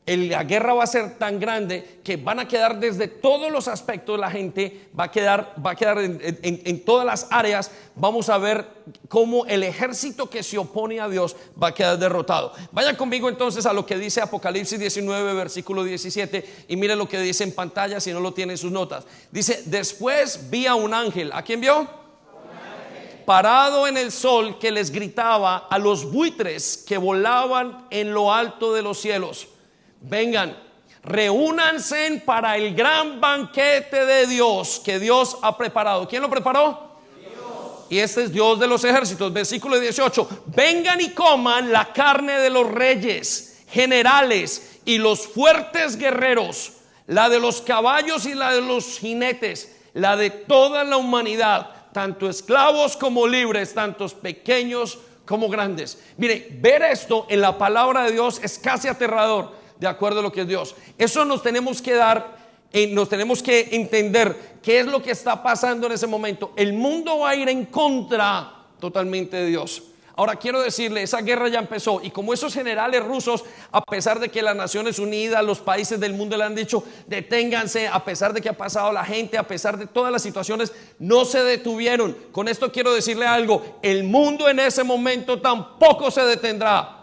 Speaker 1: la guerra va a ser tan grande que van a quedar desde todos los aspectos, la gente va a quedar en todas las áreas. Vamos a ver cómo el ejército que se opone a Dios va a quedar derrotado. Vaya conmigo entonces a lo que dice Apocalipsis 19, versículo 17, y mire lo que dice en pantalla si no lo tiene en sus notas. Dice, después vi a un ángel. ¿A quién vio? Parado en el sol, que les gritaba a los buitres que volaban en lo alto de los cielos: vengan, reúnanse para el gran banquete de Dios que Dios ha preparado. ¿Quién lo preparó? Dios. Y este es Dios de los ejércitos. Versículo 18: vengan y coman la carne de los reyes, generales y los fuertes guerreros, la de los caballos y la de los jinetes, la de toda la humanidad, tanto esclavos como libres, tantos pequeños como grandes. Mire, ver esto en la palabra de Dios es casi aterrador, de acuerdo a lo que es Dios. Eso nos tenemos que nos tenemos que entender qué es lo que está pasando en ese momento. El mundo va a ir en contra totalmente de Dios. Ahora quiero decirle, esa guerra ya empezó, y como esos generales rusos, a pesar de que las Naciones Unidas, los países del mundo le han dicho deténganse, a pesar de que ha pasado la gente, a pesar de todas las situaciones, no se detuvieron. Con esto quiero decirle algo: el mundo en ese momento tampoco se detendrá.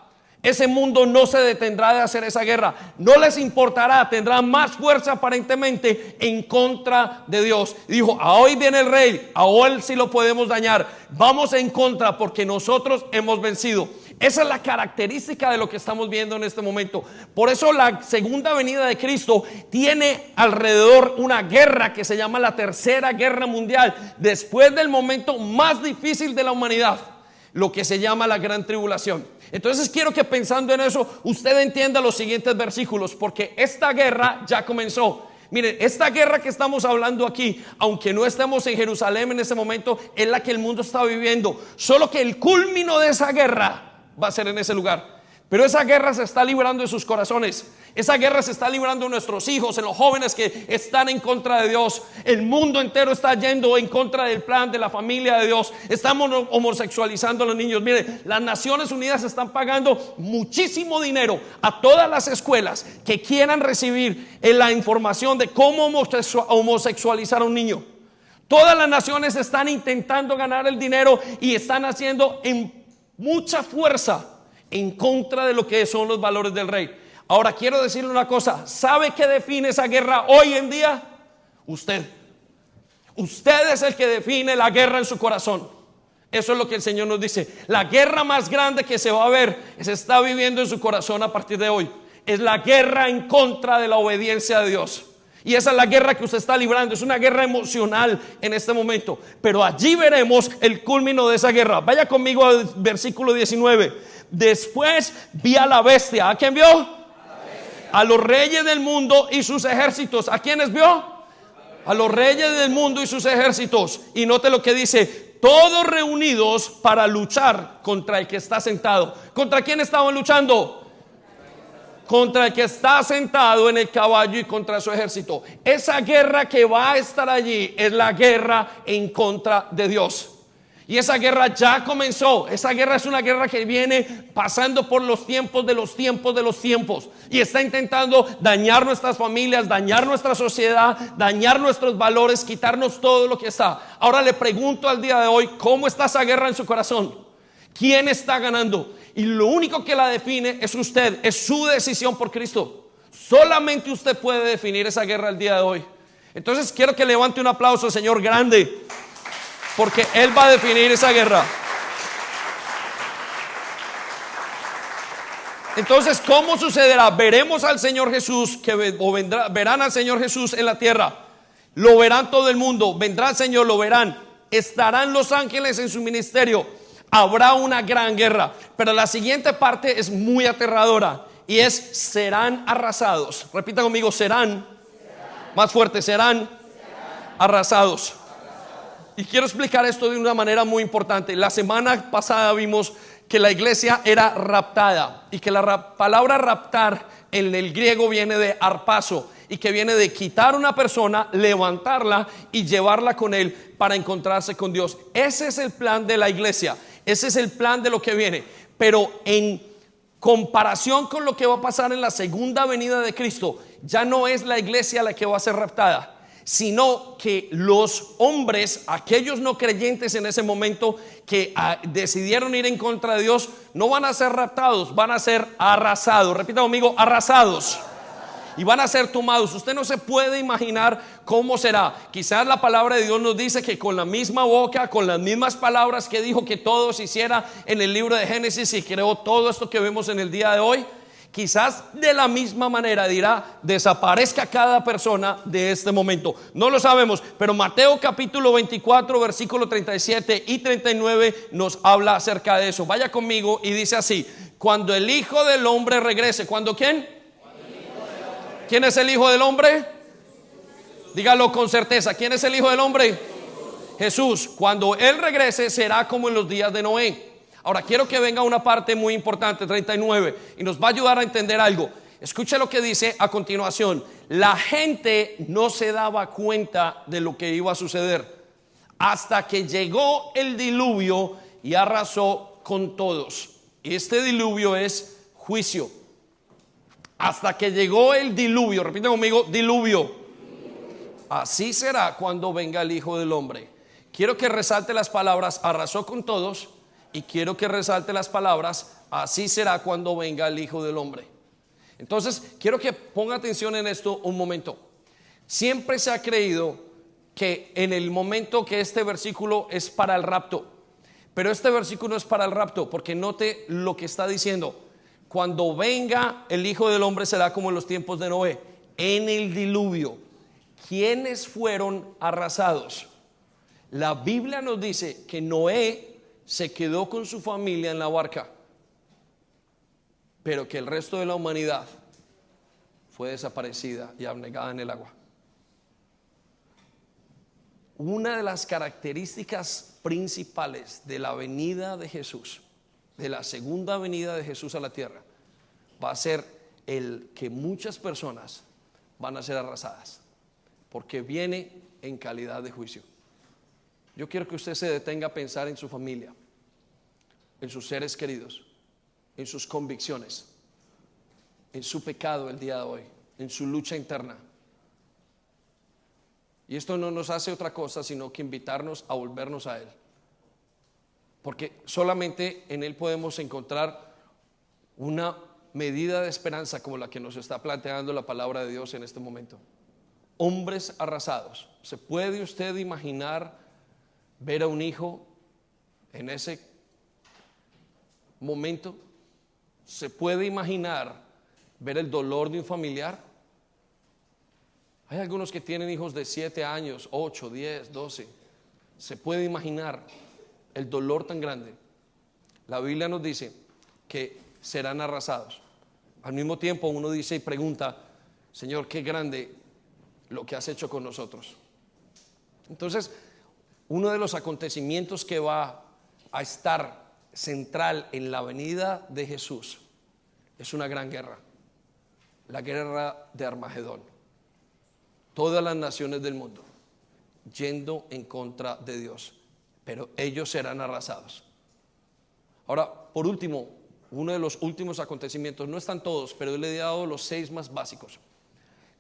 Speaker 1: Ese mundo no se detendrá de hacer esa guerra. No les importará, tendrá más fuerza aparentemente en contra de Dios. Y dijo: a hoy viene el rey, a hoy sí lo podemos dañar. Vamos en contra porque nosotros hemos vencido. Esa es la característica de lo que estamos viendo en este momento. Por eso la segunda venida de Cristo tiene alrededor una guerra que se llama la tercera guerra mundial, después del momento más difícil de la humanidad, lo que se llama la gran tribulación. Entonces quiero que, pensando en eso, usted entienda los siguientes versículos, porque esta guerra ya comenzó. Miren, esta guerra que estamos hablando aquí, aunque no estemos en Jerusalén en ese momento, es la que el mundo está viviendo. Solo que el culmino de esa guerra va a ser en ese lugar. Pero esa guerra se está librando en sus corazones. Esa guerra se está librando en nuestros hijos, en los jóvenes que están en contra de Dios. El mundo entero está yendo en contra del plan de la familia de Dios. Estamos homosexualizando a los niños. Mire, las Naciones Unidas están pagando muchísimo dinero a todas las escuelas que quieran recibir la información de cómo homosexualizar a un niño. Todas las naciones están intentando ganar el dinero y están haciendo en mucha fuerza en contra de lo que son los valores del rey. Ahora quiero decirle una cosa: ¿sabe qué define esa guerra hoy en día? Usted es el que define la guerra en su corazón. Eso es lo que el Señor nos dice. La guerra más grande que se va a ver se está viviendo en su corazón a partir de hoy. Es la guerra en contra de la obediencia de Dios. Y esa es la guerra que usted está librando. Es una guerra emocional en este momento, pero allí veremos el culmino de esa guerra. Vaya conmigo al versículo 19. Después vi a la bestia. ¿A quién vio? A los reyes del mundo y sus ejércitos. ¿A quiénes vio? A los reyes del mundo y sus ejércitos. Y note lo que dice: todos reunidos para luchar contra el que está sentado. ¿Contra quién estaban luchando? Contra el que está sentado en el caballo y contra su ejército. Esa guerra que va a estar allí es la guerra en contra de Dios. Y esa guerra ya comenzó. Esa guerra es una guerra que viene pasando por los tiempos de los tiempos de los tiempos, y está intentando dañar nuestras familias, dañar nuestra sociedad, dañar nuestros valores, quitarnos todo lo que está. Ahora le pregunto al día de hoy: ¿cómo está esa guerra en su corazón? ¿Quién está ganando? Y lo único que la define es usted, es su decisión por Cristo. Solamente usted puede definir esa guerra el día de hoy. Entonces quiero que levante un aplauso al Señor grande, porque Él va a definir esa guerra. Entonces, ¿cómo sucederá? Veremos al Señor Jesús, verán al Señor Jesús en la tierra. Lo verán todo el mundo. Vendrá el Señor, lo verán. Estarán los ángeles en su ministerio. Habrá una gran guerra. Pero la siguiente parte es muy aterradora, y es: serán arrasados. Repita conmigo: serán. Más fuerte: serán arrasados. Y quiero explicar esto de una manera muy importante. La semana pasada vimos que la iglesia era raptada, y que la palabra raptar en el griego viene de arpazo, y que viene de quitar una persona, levantarla y llevarla con él para encontrarse con Dios. Ese es el plan de la iglesia. Ese es el plan de lo que viene. Pero en comparación con lo que va a pasar en la segunda venida de Cristo, ya no es la iglesia la que va a ser raptada, sino que los hombres, aquellos no creyentes en ese momento que decidieron ir en contra de Dios, no van a ser raptados, van a ser arrasados. Repita conmigo: arrasados. Y van a ser tomados. Usted no se puede imaginar cómo será. Quizás la palabra de Dios nos dice que con la misma boca, con las mismas palabras que dijo que todo se hiciera en el libro de Génesis, y creó todo esto que vemos en el día de hoy, quizás de la misma manera dirá: desaparezca cada persona de este momento. No lo sabemos, pero Mateo capítulo 24 versículo 37 y 39 nos habla acerca de eso. Vaya conmigo y dice así: cuando el Hijo del Hombre regrese. ¿Cuándo quién? ¿Quién es el Hijo del Hombre? Dígalo con certeza. ¿Quién es el Hijo del Hombre? Jesús, cuando Él regrese, será como en los días de Noé. Ahora quiero que venga una parte muy importante, 39, y nos va a ayudar a entender algo. Escuche lo que dice a continuación. La gente no se daba cuenta de lo que iba a suceder hasta que llegó el diluvio y arrasó con todos. Y este diluvio es juicio. Hasta que llegó el diluvio, repita conmigo, diluvio. Así será cuando venga el Hijo del Hombre. Quiero que resalte las palabras, arrasó con todos, y quiero que resalte las palabras, así será cuando venga el Hijo del Hombre. Entonces, quiero que ponga atención en esto un momento. Siempre se ha creído que en el momento que este versículo es para el rapto, pero este versículo es para el rapto, porque note lo que está diciendo. Cuando venga el Hijo del Hombre será como en los tiempos de Noé, en el diluvio. ¿Quiénes fueron arrasados? La Biblia nos dice que Noé se quedó con su familia en la barca, pero que el resto de la humanidad fue desaparecida y abnegada en el agua. Una de las características principales de la venida de Jesús, de la segunda venida de Jesús a la tierra, va a ser el que muchas personas van a ser arrasadas, porque viene en calidad de juicio. Yo quiero que usted se detenga a pensar en su familia, en sus seres queridos, en sus convicciones, en su pecado el día de hoy, en su lucha interna. Y esto no nos hace otra cosa sino que invitarnos a volvernos a Él, porque solamente en Él podemos encontrar una medida de esperanza como la que nos está planteando la palabra de Dios en este momento. Hombres arrasados. ¿Se puede usted imaginar ver a un hijo en ese momento? ¿Se puede imaginar ver el dolor de un familiar? Hay algunos que tienen hijos de 7 años, 8, 10, 12. ¿Se puede imaginar el dolor tan grande? La Biblia nos dice que serán arrasados. Al mismo tiempo uno dice y pregunta: Señor, qué grande lo que has hecho con nosotros. Entonces, uno de los acontecimientos que va a estar central en la venida de Jesús es una gran guerra, la guerra de Armagedón. Todas las naciones del mundo yendo en contra de Dios, pero ellos serán arrasados. Ahora, por último, uno de los últimos acontecimientos, no están todos, pero le he dado los 6 más básicos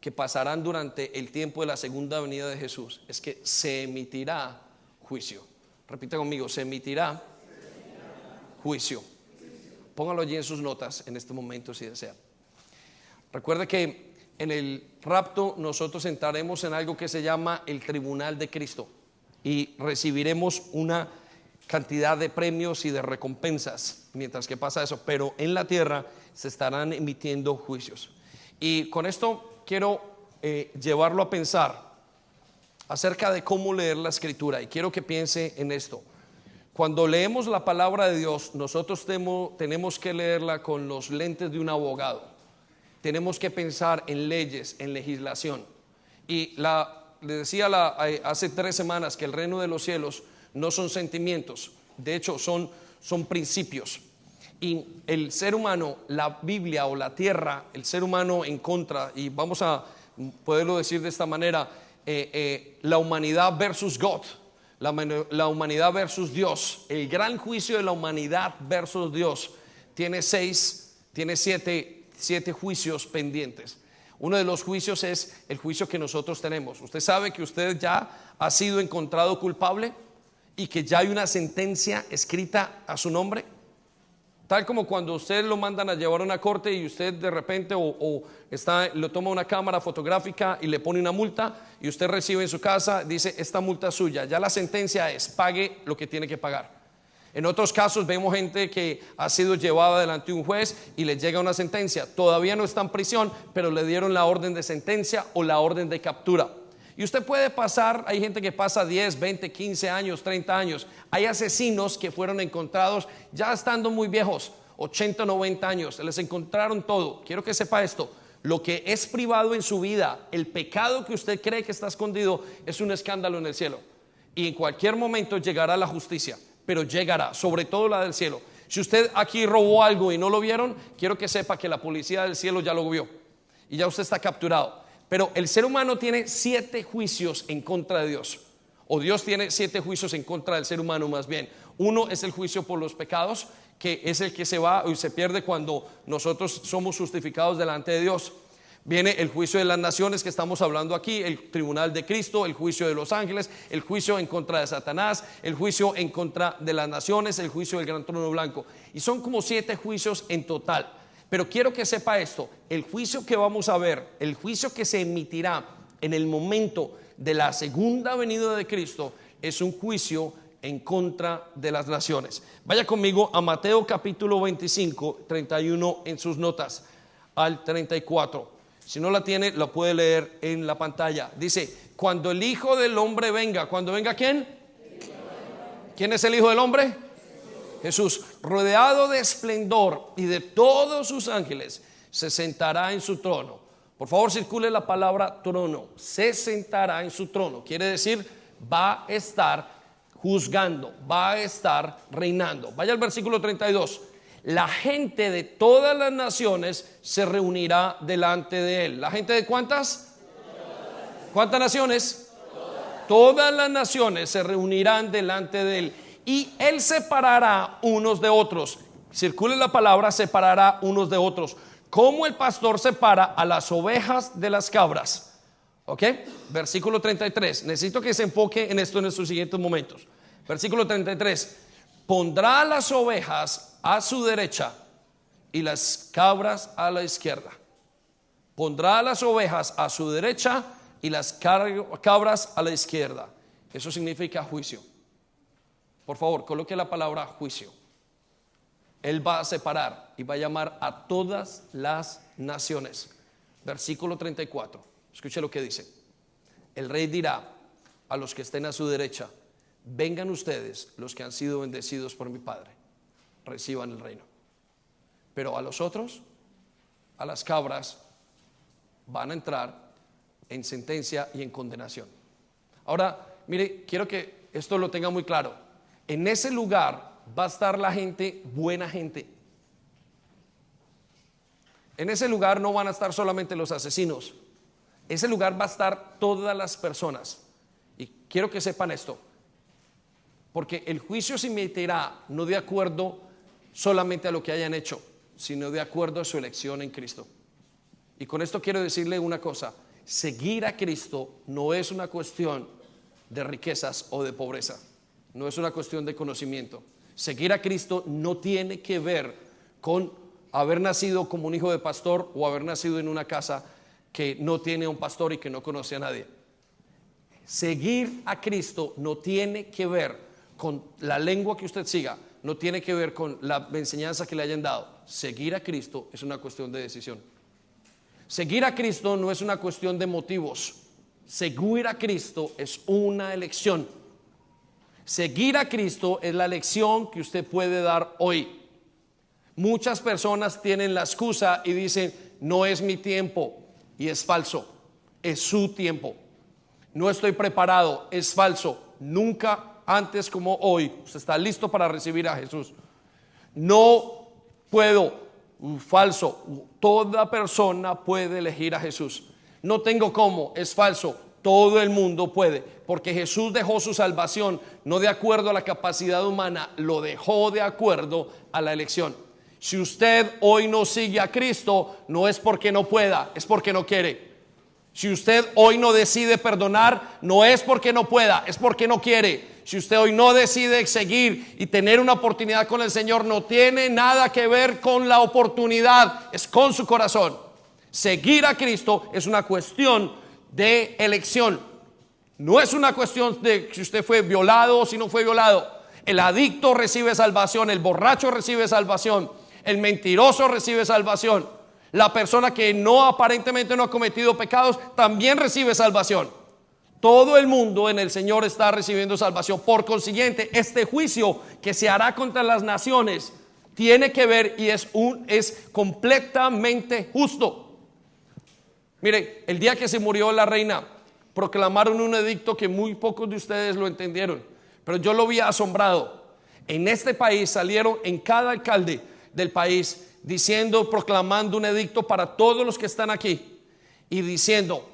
Speaker 1: que pasarán durante el tiempo de la segunda venida de Jesús, es que se emitirá juicio. Repita conmigo: se emitirá juicio. Póngalo allí en sus notas en este momento si desea. Recuerde que en el rapto nosotros entraremos en algo que se llama el tribunal de Cristo y recibiremos una cantidad de premios y de recompensas mientras que pasa eso, pero en la tierra se estarán emitiendo juicios. Y con esto quiero llevarlo a pensar acerca de cómo leer la escritura, y quiero que piense en esto. Cuando leemos la palabra de Dios, nosotros tenemos que leerla con los lentes de un abogado. Tenemos que pensar en leyes, en legislación. Y le decía hace 3 semanas que el reino de los cielos no son sentimientos, de hecho son principios. Y el ser humano, la Biblia o la tierra, el ser humano en contra, y vamos a poderlo decir de esta manera, la humanidad versus God, la humanidad versus Dios, el gran juicio de la humanidad versus Dios tiene 7 juicios pendientes. Uno de los juicios es el juicio que nosotros tenemos. Usted sabe que usted ya ha sido encontrado culpable y que ya hay una sentencia escrita a su nombre. Tal como cuando usted lo mandan a llevar a una corte y usted de repente lo toma una cámara fotográfica y le pone una multa, y usted recibe en su casa, dice: esta multa es suya. Ya la sentencia es: pague lo que tiene que pagar. En otros casos vemos gente que ha sido llevada delante de un juez y le llega una sentencia. Todavía no está en prisión, pero le dieron la orden de sentencia o la orden de captura. Y usted puede pasar, hay gente que pasa 10, 20, 15 años, 30 años. Hay asesinos que fueron encontrados ya estando muy viejos, 80, 90 años. Les encontraron todo. Quiero que sepa esto: lo que es privado en su vida, el pecado que usted cree que está escondido, es un escándalo en el cielo. y en cualquier momento llegará la justicia, pero llegará, sobre todo la del cielo. Si usted aquí robó algo y no lo vieron, quiero que sepa que la policía del cielo ya lo vio y ya usted está capturado. Pero el ser humano tiene 7 juicios en contra de Dios, o Dios tiene 7 juicios en contra del ser humano más bien. Uno es el juicio por los pecados, que es el que se va y se pierde cuando nosotros somos justificados delante de Dios. Viene el juicio de las naciones que estamos hablando aquí, el tribunal de Cristo, el juicio de los ángeles, el juicio en contra de Satanás, el juicio en contra de las naciones, el juicio del gran trono blanco. Y son como 7 juicios en total. Pero quiero que sepa esto: el juicio que vamos a ver, el juicio que se emitirá en el momento de la segunda venida de Cristo, es un juicio en contra de las naciones. Vaya conmigo a Mateo capítulo 25, 31 en sus notas al 34. Si no la tiene, la puede leer en la pantalla. Dice: cuando el Hijo del Hombre venga. ¿Cuando venga quién? ¿Quién es el Hijo del Hombre? Jesús, rodeado de esplendor y de todos sus ángeles, se sentará en su trono. Por favor, circule la palabra trono. Se sentará en su trono. Quiere decir, va a estar juzgando, va a estar reinando. Vaya al versículo 32. La gente de todas las naciones se reunirá delante de él. ¿La gente de cuántas? ¿Cuántas naciones? Todas las naciones se reunirán delante de él. Y él separará unos de otros. Circule la palabra separará unos de otros. Como el pastor separa a las ovejas de las cabras. ¿Ok? Versículo 33. Necesito que se enfoque en esto en estos siguientes momentos. Versículo 33. Pondrá las ovejas a su derecha y las cabras a la izquierda. Pondrá las ovejas a su derecha y las cabras a la izquierda. Eso significa juicio. Por favor, coloque la palabra juicio. Él va a separar y va a llamar a todas las naciones. Versículo 34. Escuche lo que dice. El rey dirá a los que estén a su derecha: vengan ustedes, los que han sido bendecidos por mi Padre, reciban el reino. Pero a los otros, a las cabras, van a entrar en sentencia y en condenación. Ahora, mire, quiero que esto lo tenga muy claro. En ese lugar va a estar la gente, buena gente. En ese lugar no van a estar solamente los asesinos. Ese lugar va a estar todas las personas. Y quiero que sepan esto, porque el juicio se emitirá no de acuerdo solamente a lo que hayan hecho, sino de acuerdo a su elección en Cristo. Y con esto quiero decirle una cosa: seguir a Cristo no es una cuestión de riquezas o de pobreza, no es una cuestión de conocimiento. Seguir a Cristo no tiene que ver con haber nacido como un hijo de pastor o haber nacido en una casa que no tiene un pastor y que no conoce a nadie. Seguir a Cristo no tiene que ver con la lengua que usted siga, no tiene que ver con la enseñanza que le hayan dado. Seguir a Cristo es una cuestión de decisión. Seguir a Cristo no es una cuestión de motivos. Seguir a Cristo es una elección. Seguir a Cristo es la elección que usted puede dar hoy. Muchas personas tienen la excusa y dicen: no es mi tiempo, y es falso, es su tiempo. No estoy preparado, es falso. Nunca antes como hoy usted está listo para recibir a Jesús. No puedo, falso. Toda persona puede elegir a Jesús. No tengo cómo, es falso. Todo el mundo puede, porque Jesús dejó su salvación no de acuerdo a la capacidad humana, lo dejó de acuerdo a la elección. Si usted hoy no sigue a Cristo, no es porque no pueda, es porque no quiere. Si usted hoy no decide perdonar, no es porque no pueda, es porque no quiere. Si usted hoy no decide seguir y tener una oportunidad con el Señor, no tiene nada que ver con la oportunidad, es con su corazón. Seguir a Cristo es una cuestión de elección. No es una cuestión de si usted fue violado o si no fue violado. El adicto recibe salvación, el borracho recibe salvación, el mentiroso recibe salvación. La persona que aparentemente no ha cometido pecados también recibe salvación. Todo el mundo en el Señor está recibiendo salvación. Por consiguiente, este juicio que se hará contra las naciones tiene que ver y es completamente justo. Mire, el día que se murió la reina proclamaron un edicto que muy pocos de ustedes lo entendieron, pero yo lo vi asombrado. En este país salieron en cada alcalde del país diciendo, proclamando un edicto para todos los que están aquí y diciendo: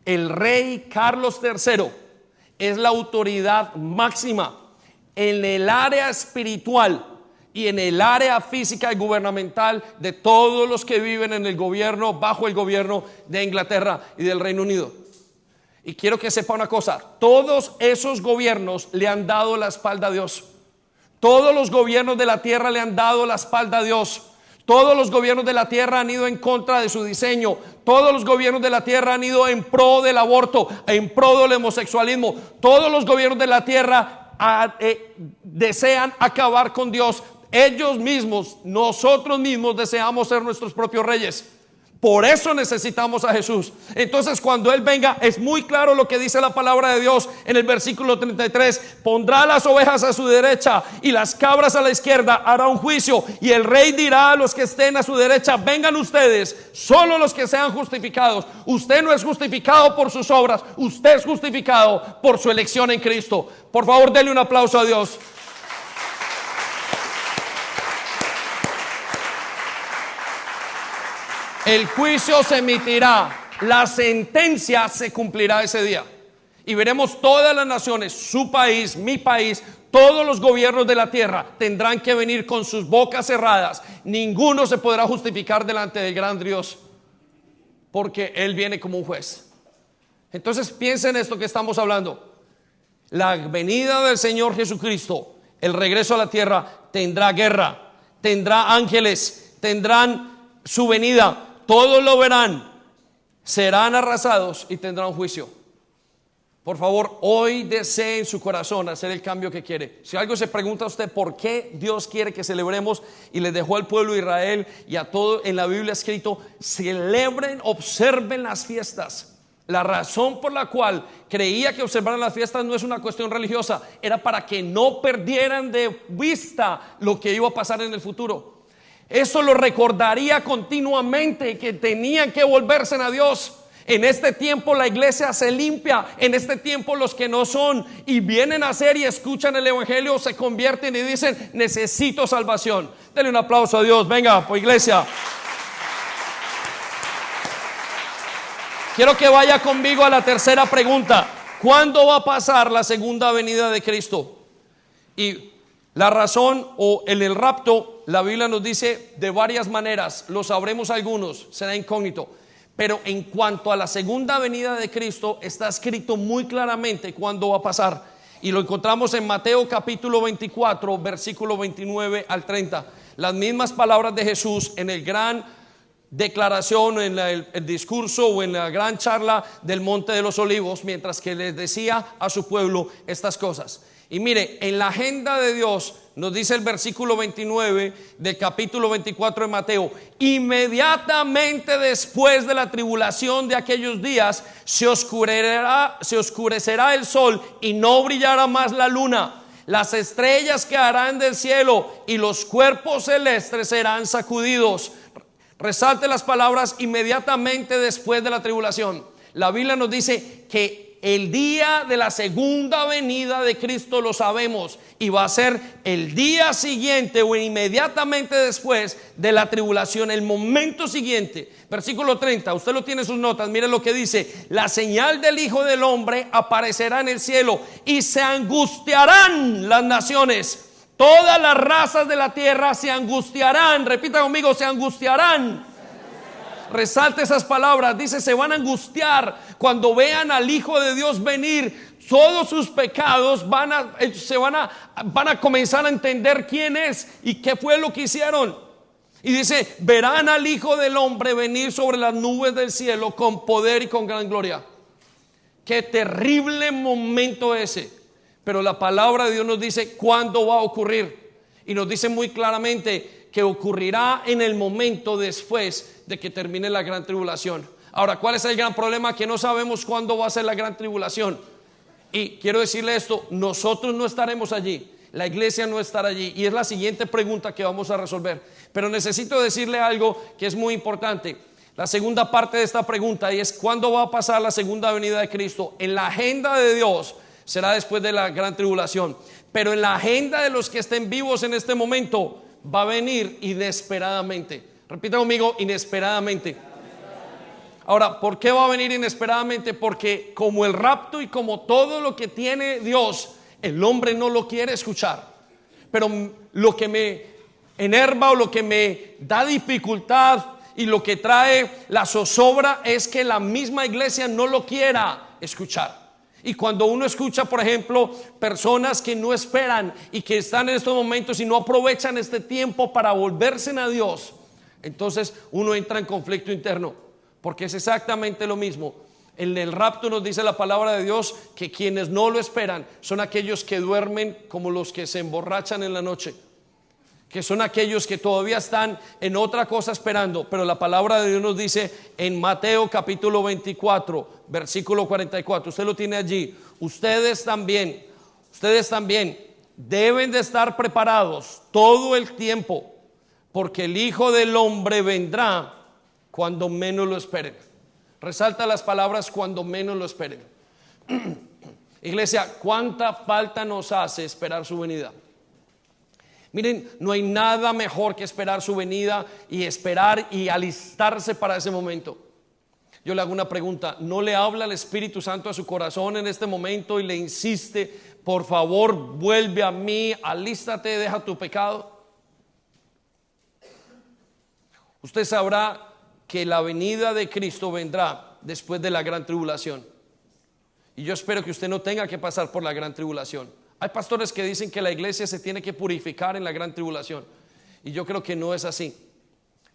Speaker 1: el rey Carlos III es la autoridad máxima en el área espiritual y en el área física y gubernamental de todos los que viven en el gobierno, bajo el gobierno de Inglaterra y del Reino Unido. Y quiero que sepa una cosa: todos esos gobiernos le han dado la espalda a Dios. Todos los gobiernos de la tierra le han dado la espalda a Dios. Todos los gobiernos de la tierra han ido en contra de su diseño. Todos los gobiernos de la tierra han ido en pro del aborto, en pro del homosexualismo. Todos los gobiernos de la tierra desean acabar con Dios. Ellos mismos, nosotros mismos deseamos ser nuestros propios reyes. Por eso necesitamos a Jesús. Entonces, cuando Él venga, es muy claro lo que dice la palabra de Dios en el versículo 33. Pondrá las ovejas a su derecha y las cabras a la izquierda, hará un juicio, y el rey dirá a los que estén a su derecha: vengan ustedes, solo los que sean justificados. Usted no es justificado por sus obras, usted es justificado por su elección en Cristo. Por favor, denle un aplauso a Dios. El juicio se emitirá, la sentencia se cumplirá ese día. Y veremos todas las naciones, su país, mi país, todos los gobiernos de la tierra tendrán que venir con sus bocas cerradas. Ninguno se podrá justificar delante del gran Dios, porque Él viene como un juez. Entonces piensen esto que estamos hablando. La venida del Señor Jesucristo, el regreso a la tierra, tendrá guerra, tendrá ángeles, tendrán su venida. Todos lo verán, serán arrasados y tendrán juicio. Por favor, hoy desee en su corazón hacer el cambio que quiere. Si algo se pregunta a usted por qué Dios quiere que celebremos, y les dejó al pueblo de Israel y a todo en la Biblia escrito: celebren, observen las fiestas. La razón por la cual creía que observaran las fiestas no es una cuestión religiosa, era para que no perdieran de vista lo que iba a pasar en el futuro. Eso lo recordaría continuamente, que tenían que volverse a Dios. En este tiempo la iglesia se limpia. En este tiempo los que no son y vienen a ser y escuchan el evangelio se convierten y dicen: necesito salvación. Denle un aplauso a Dios. Venga, pues, iglesia. Quiero que vaya conmigo a la tercera pregunta: ¿cuándo va a pasar la segunda venida de Cristo? Y la razón, o en el rapto, la Biblia nos dice de varias maneras. Lo sabremos algunos, será incógnito. Pero en cuanto a la segunda venida de Cristo, está escrito muy claramente cuándo va a pasar. Y lo encontramos en Mateo capítulo 24, versículo 29 al 30. Las mismas palabras de Jesús en el gran declaración, en el discurso o en la gran charla del Monte de los Olivos, mientras que les decía a su pueblo estas cosas. Y mire, en la agenda de Dios nos dice el versículo 29 del capítulo 24 de Mateo: inmediatamente después de la tribulación de aquellos días se oscurecerá el sol y no brillará más la luna. Las estrellas caerán del cielo y los cuerpos celestes serán sacudidos. Resalte las palabras: inmediatamente después de la tribulación. La Biblia nos dice que el día de la segunda venida de Cristo lo sabemos, y va a ser el día siguiente o inmediatamente después de la tribulación, el momento siguiente. Versículo 30, usted lo tiene en sus notas, mire lo que dice: la señal del Hijo del Hombre aparecerá en el cielo y se angustiarán las naciones. Todas las razas de la tierra se angustiarán. Repita conmigo: se angustiarán. Resalte esas palabras. Dice: se van a angustiar cuando vean al Hijo de Dios venir. Todos sus pecados van a comenzar a entender quién es y qué fue lo que hicieron. Y dice: verán al Hijo del Hombre venir sobre las nubes del cielo con poder y con gran gloria. Qué terrible momento ese. Pero la palabra de Dios nos dice cuándo va a ocurrir, y nos dice muy claramente que ocurrirá en el momento después de que termine la gran tribulación. Ahora, ¿cuál es el gran problema? Que no sabemos cuándo va a ser la gran tribulación. Y quiero decirle esto: nosotros no estaremos allí, la iglesia no estará allí, y es la siguiente pregunta que vamos a resolver. Pero necesito decirle algo que es muy importante. la segunda parte de esta pregunta, y es: ¿cuándo va a pasar la segunda venida de Cristo? En la agenda de Dios será después de la gran tribulación, pero en la agenda de los que estén vivos en este momento va a venir inesperadamente. Repita conmigo: inesperadamente. Ahora, ¿por qué va a venir inesperadamente? Porque como el rapto y como todo lo que tiene Dios, el hombre no lo quiere escuchar. Pero lo que me enerva o lo que me da dificultad y lo que trae la zozobra es que la misma iglesia no lo quiera escuchar. Y cuando uno escucha, por ejemplo, personas que no esperan y que están en estos momentos y no aprovechan este tiempo para volverse a Dios, entonces uno entra en conflicto interno, porque es exactamente lo mismo. En el rapto nos dice la palabra de Dios que quienes no lo esperan son aquellos que duermen como los que se emborrachan en la noche, que son aquellos que todavía están en otra cosa esperando. Pero la palabra de Dios nos dice en Mateo capítulo 24 versículo 44, usted lo tiene allí: ustedes también deben de estar preparados todo el tiempo, porque el Hijo del Hombre vendrá cuando menos lo esperen. Resalta las palabras: cuando menos lo esperen. Iglesia, ¿cuánta falta nos hace esperar su venida? Miren, no hay nada mejor que esperar su venida y esperar y alistarse para ese momento. Yo le hago una pregunta: ¿no le habla el Espíritu Santo a su corazón en este momento y le insiste: por favor, vuelve a mí, alístate, deja tu pecado? Usted sabrá que la venida de Cristo vendrá después de la gran tribulación, y yo espero que usted no tenga que pasar por la gran tribulación. Hay pastores que dicen que la iglesia se tiene que purificar en la gran tribulación, y yo creo que no es así.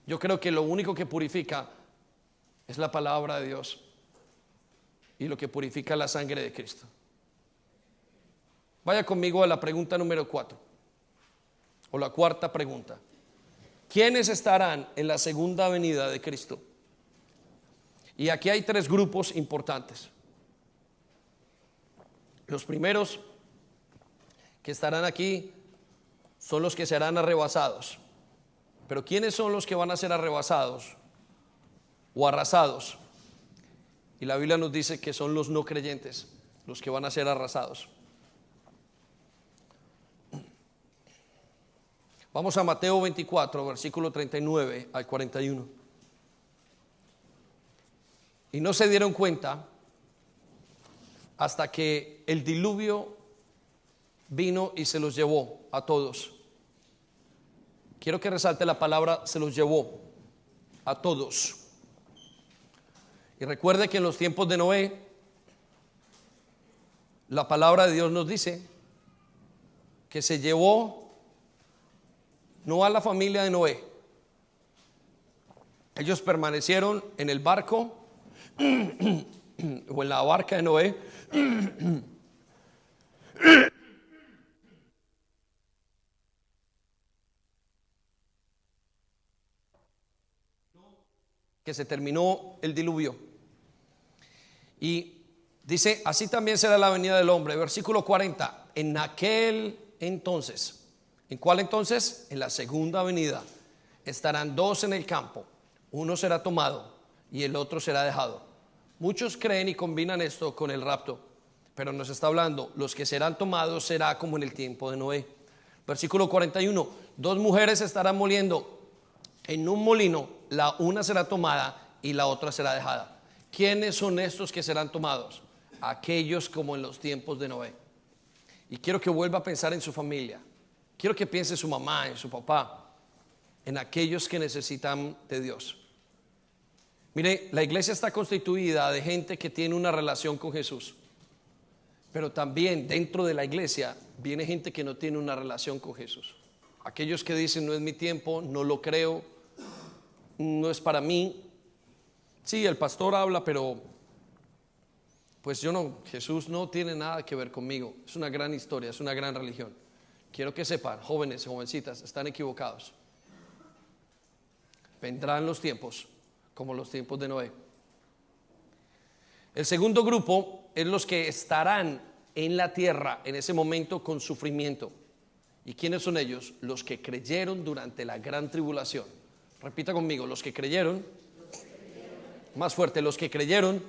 Speaker 1: Yo creo que lo único que purifica es la palabra de Dios, y lo que purifica es la sangre de Cristo. Vaya conmigo a la pregunta número 4, o la cuarta pregunta: ¿quiénes estarán en la segunda venida de Cristo? Y aquí hay 3 grupos importantes. Los primeros que estarán aquí son los que serán arrebasados. Pero ¿quiénes son los que van a ser arrebasados o arrasados? Y la Biblia nos dice que son los no creyentes los que van a ser arrasados. Vamos a Mateo 24, versículo 39 al 41. Y no se dieron cuenta hasta que el diluvio vino y se los llevó a todos. Quiero que resalte la palabra: se los llevó a todos. Y recuerde que en los tiempos de Noé, la palabra de Dios nos dice que se llevó no a la familia de Noé. Ellos permanecieron en el barco o en la barca de Noé que se terminó el diluvio. Y dice: así también será la venida del hombre. Versículo 40: en aquel entonces. ¿En cuál entonces? En la segunda venida. Estarán 2 en el campo, uno será tomado y el otro será dejado. Muchos creen y combinan esto con el rapto, pero nos está hablando: los que serán tomados será como en el tiempo de Noé. Versículo 41: 2 mujeres estarán moliendo en un molino, la una será tomada y la otra será dejada. ¿Quiénes son estos que serán tomados? Aquellos como en los tiempos de Noé. Y quiero que vuelva a pensar en su familia. Quiero que piense en su mamá, en su papá, en aquellos que necesitan de Dios. Mire, la iglesia está constituida de gente que tiene una relación con Jesús, pero también dentro de la iglesia viene gente que no tiene una relación con Jesús. Aquellos que dicen: no es mi tiempo, no lo creo, no es para mí. Sí, el pastor habla, pero pues yo no, Jesús no tiene nada que ver conmigo. Es una gran historia, es una gran religión. Quiero que sepan, jóvenes y jovencitas, están equivocados. Vendrán los tiempos como los tiempos de Noé. El segundo grupo es los que estarán en la tierra en ese momento con sufrimiento. ¿Y quiénes son ellos? Los que creyeron durante la gran tribulación. Repita conmigo: los que creyeron Más fuerte, los que creyeron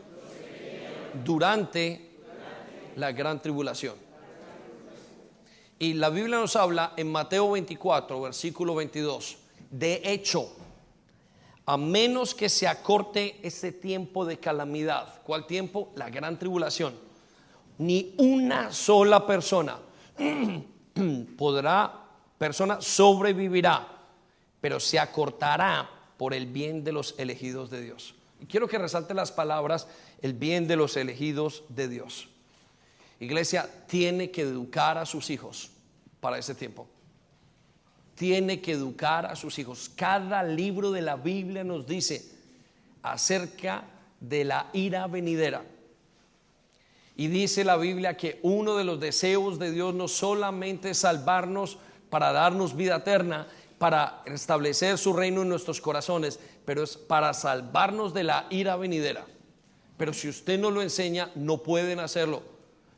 Speaker 1: durante la gran tribulación. Y la Biblia nos habla en Mateo 24, versículo 22. De hecho, a menos que se acorte ese tiempo de calamidad. ¿Cuál tiempo? La gran tribulación. Ni una sola persona sobrevivirá, pero se acortará por el bien de los elegidos de Dios. Y quiero que resalte las palabras, el bien de los elegidos de Dios. Iglesia, tiene que educar a sus hijos para ese tiempo. Tiene que educar a sus hijos. Cada libro de la Biblia nos dice acerca de la ira venidera. Y dice la Biblia que uno de los deseos de Dios no solamente es salvarnos para darnos vida eterna, para restablecer su reino en nuestros corazones, pero es para salvarnos de la ira venidera. Pero si usted no lo enseña, no pueden hacerlo.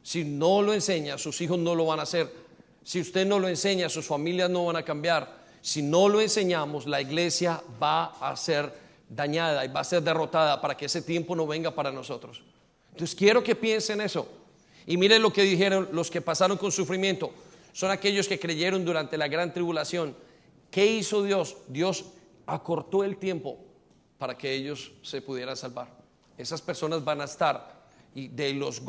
Speaker 1: Si no lo enseña, sus hijos no lo van a hacer. Si usted no lo enseña, sus familias no van a cambiar. Si no lo enseñamos, la iglesia va a ser dañada y va a ser derrotada para que ese tiempo no venga para nosotros. Entonces quiero que piensen eso. Y miren lo que dijeron los que pasaron con sufrimiento. Son aquellos que creyeron durante la gran tribulación. ¿Qué hizo Dios? Dios acortó el tiempo para que ellos se pudieran salvar. Esas personas van a estar, y de los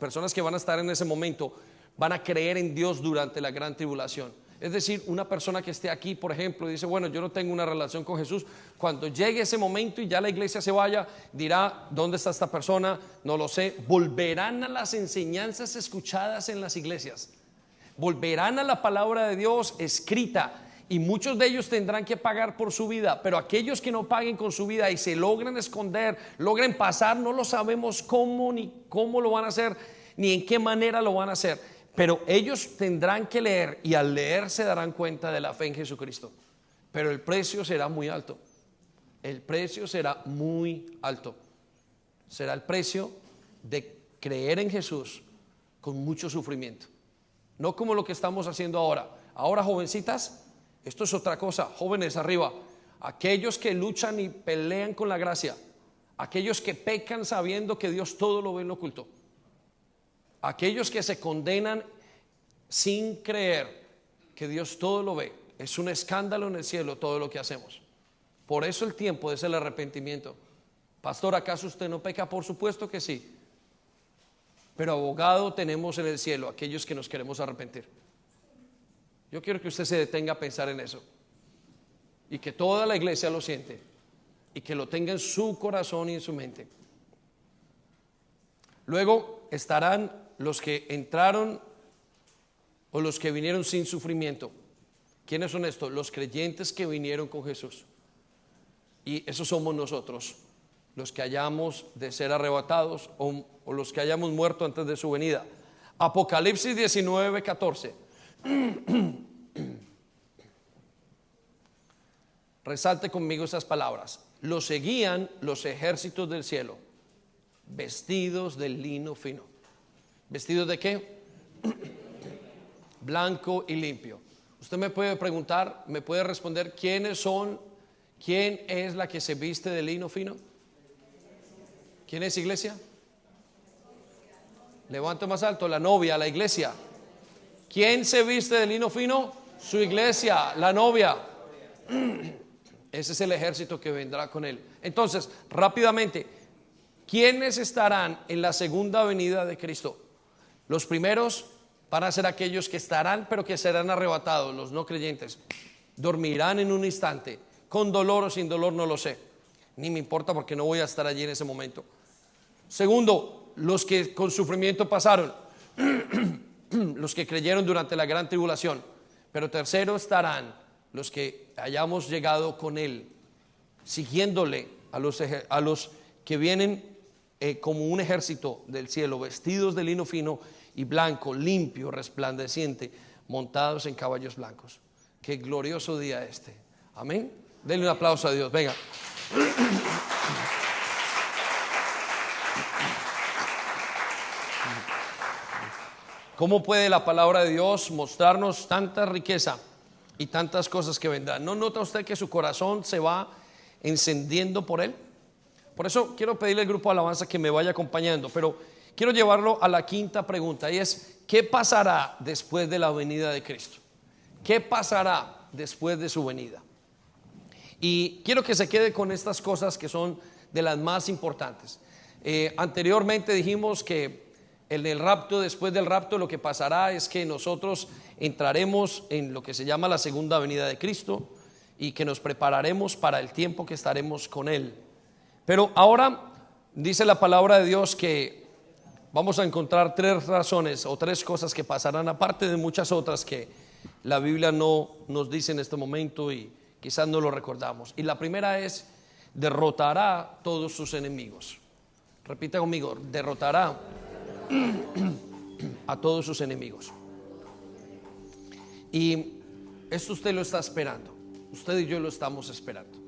Speaker 1: personas que van a estar en ese momento, van a creer en Dios durante la gran tribulación. Es decir, una persona que esté aquí, por ejemplo, y dice, bueno, yo no tengo una relación con Jesús. Cuando llegue ese momento y ya la iglesia se vaya, dirá, ¿dónde está esta persona? No lo sé. Volverán a las enseñanzas escuchadas en las iglesias. Volverán a la palabra de Dios escrita. Y muchos de ellos tendrán que pagar por su vida. Pero aquellos que no paguen con su vida y se logren esconder, logren pasar, no lo sabemos cómo, ni cómo lo van a hacer, ni en qué manera lo van a hacer. Pero ellos tendrán que leer, y al leer se darán cuenta de la fe en Jesucristo. Pero el precio será muy alto. El precio será muy alto. Será el precio de creer en Jesús con mucho sufrimiento. No como lo que estamos haciendo ahora. Ahora, jovencitas, esto es otra cosa. Jóvenes arriba, aquellos que luchan y pelean con la gracia, aquellos que pecan sabiendo que Dios todo lo ve en lo oculto, aquellos que se condenan sin creer que Dios todo lo ve. Es un escándalo en el cielo todo lo que hacemos. Por eso el tiempo es el arrepentimiento. Pastor, ¿acaso usted no peca? Por supuesto que sí. Pero abogado tenemos en el cielo aquellos que nos queremos arrepentir. Yo quiero que usted se detenga a pensar en eso, y que toda la iglesia lo siente, y que lo tenga en su corazón y en su mente. Luego estarán los que entraron o los que vinieron sin sufrimiento. ¿Quiénes son estos? Los creyentes que vinieron con Jesús. Y esos somos nosotros, los que hayamos de ser arrebatados o los que hayamos muerto antes de su venida. Apocalipsis 19, 14. Resalte conmigo esas palabras. Los seguían los ejércitos del cielo, vestidos de lino fino. ¿Vestidos de qué? Blanco y limpio. Usted me puede preguntar, me puede responder, ¿quién es la que se viste de lino fino? ¿Quién es, iglesia? Levante más alto, la novia, la iglesia. ¿Quién se viste de lino fino? Su iglesia, la novia. Ese es el ejército que vendrá con él. Entonces, rápidamente, ¿quiénes estarán en la segunda venida de Cristo? Los primeros van a ser aquellos que estarán, pero que serán arrebatados, los no creyentes. Dormirán en un instante, con dolor o sin dolor, no lo sé. Ni me importa, porque no voy a estar allí en ese momento. Segundo, los que con sufrimiento pasaron, los que creyeron durante la gran tribulación. Pero tercero estarán los que hayamos llegado con él, siguiéndole, a los que vienen como un ejército del cielo, vestidos de lino fino y blanco, limpio, resplandeciente, montados en caballos blancos. Qué glorioso día este. Amén. Denle un aplauso a Dios. Venga. ¿Cómo puede la palabra de Dios mostrarnos tanta riqueza y tantas cosas que vendrán? ¿No nota usted que su corazón se va encendiendo por él? Por eso quiero pedirle al grupo de alabanza que me vaya acompañando, pero quiero llevarlo a la quinta pregunta, y es: ¿qué pasará después de la venida de Cristo? ¿Qué pasará después de su venida? Y quiero que se quede con estas cosas que son de las más importantes. Anteriormente dijimos que en el rapto, después del rapto, lo que pasará es que nosotros entraremos en lo que se llama la segunda venida de Cristo y que nos prepararemos para el tiempo que estaremos con Él. Pero ahora dice la palabra de Dios que vamos a encontrar tres razones o tres cosas que pasarán, aparte de muchas otras que la Biblia no nos dice en este momento y quizás no lo recordamos. Y la primera es: derrotará todos sus enemigos. Repita conmigo: derrotará a todos sus enemigos. Y esto usted lo está esperando, usted y yo lo estamos esperando.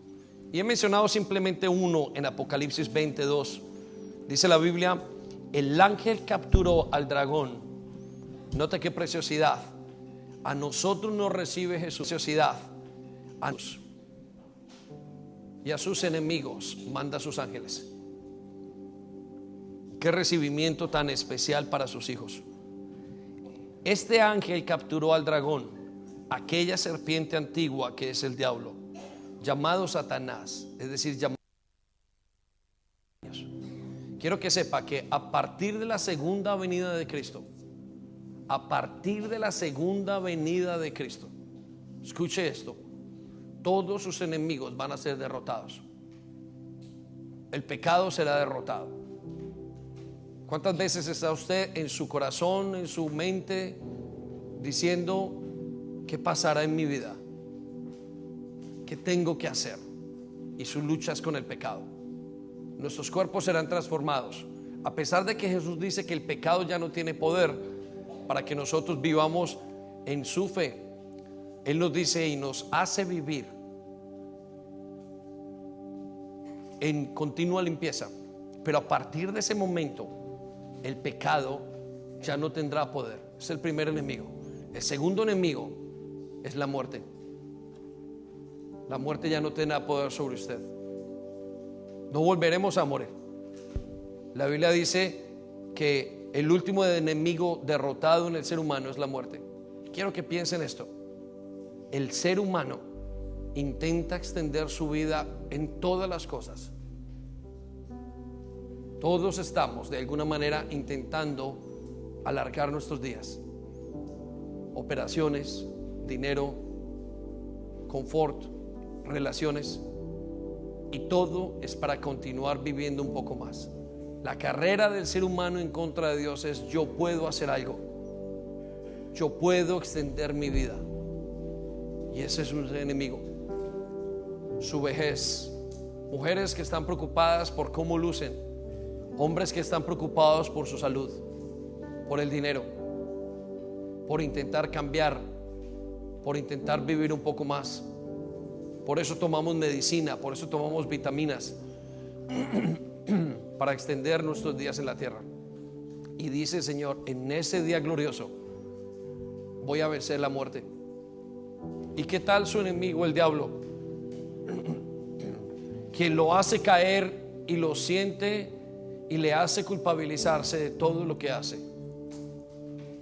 Speaker 1: Y he mencionado simplemente uno en Apocalipsis 22. Dice la Biblia: el ángel capturó al dragón. Note qué preciosidad. A nosotros nos recibe Jesús, preciosidad. A nosotros. Y a sus enemigos manda a sus ángeles. Qué recibimiento tan especial para sus hijos. Este ángel capturó al dragón, aquella serpiente antigua que es el diablo, llamado Satanás, es decir, llamado. Quiero que sepa que a partir de la segunda venida de Cristo, a partir de la segunda venida de Cristo, escuche esto, todos sus enemigos van a ser derrotados. El pecado será derrotado. ¿Cuántas veces está usted en su corazón, en su mente, diciendo: ¿qué pasará en mi vida? ¿Qué tengo que hacer? Y sus luchas con el pecado. Nuestros cuerpos serán transformados. A pesar de que Jesús dice que el pecado ya no tiene poder para que nosotros vivamos en su fe, Él nos dice y nos hace vivir en continua limpieza. Pero a partir de ese momento, el pecado ya no tendrá poder. Es el primer enemigo. El segundo enemigo es la muerte. La muerte ya no tendrá poder sobre usted. No volveremos a morir. La Biblia dice que el último enemigo derrotado en el ser humano es la muerte. Quiero que piensen esto. El ser humano intenta extender su vida en todas las cosas. Todos estamos de alguna manera intentando alargar nuestros días. Operaciones, dinero, confort, relaciones, y todo es para continuar viviendo un poco más. La carrera del ser humano en contra de Dios es: yo puedo hacer algo, yo puedo extender mi vida. Y ese es un enemigo. Su vejez, mujeres que están preocupadas por cómo lucen, hombres que están preocupados por su salud, por el dinero, por intentar cambiar, por intentar vivir un poco más. Por eso tomamos medicina, por eso tomamos vitaminas para extender nuestros días en la tierra. Y dice el Señor: en ese día glorioso voy a vencer la muerte. ¿Y qué tal su enemigo, el diablo? Quien lo hace caer y lo siente y le hace culpabilizarse de todo lo que hace.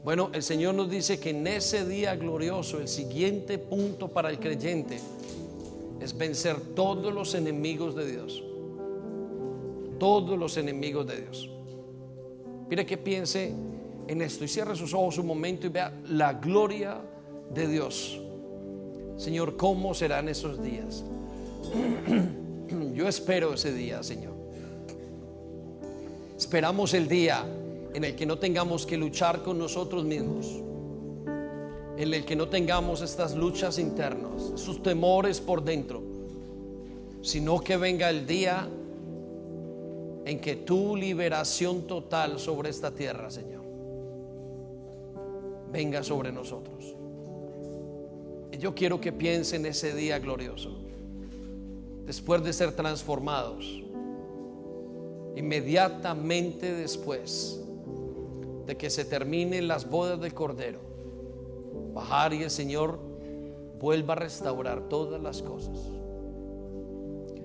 Speaker 1: Bueno, el Señor nos dice que en ese día glorioso, el siguiente punto para el creyente es vencer todos los enemigos de Dios. Todos los enemigos de Dios. Mire que piense en esto y cierre sus ojos un momento y vea la gloria de Dios. Señor, ¿cómo serán esos días? Yo espero ese día, Señor. Esperamos el día en el que no tengamos que luchar con nosotros mismos, en el que no tengamos estas luchas internas, sus temores por dentro, sino que venga el día en que tu liberación total sobre esta tierra, Señor, venga sobre nosotros. Y yo quiero que piensen en ese día glorioso, después de ser transformados, inmediatamente después de que se terminen las bodas del Cordero, bajar y el Señor vuelva a restaurar todas las cosas.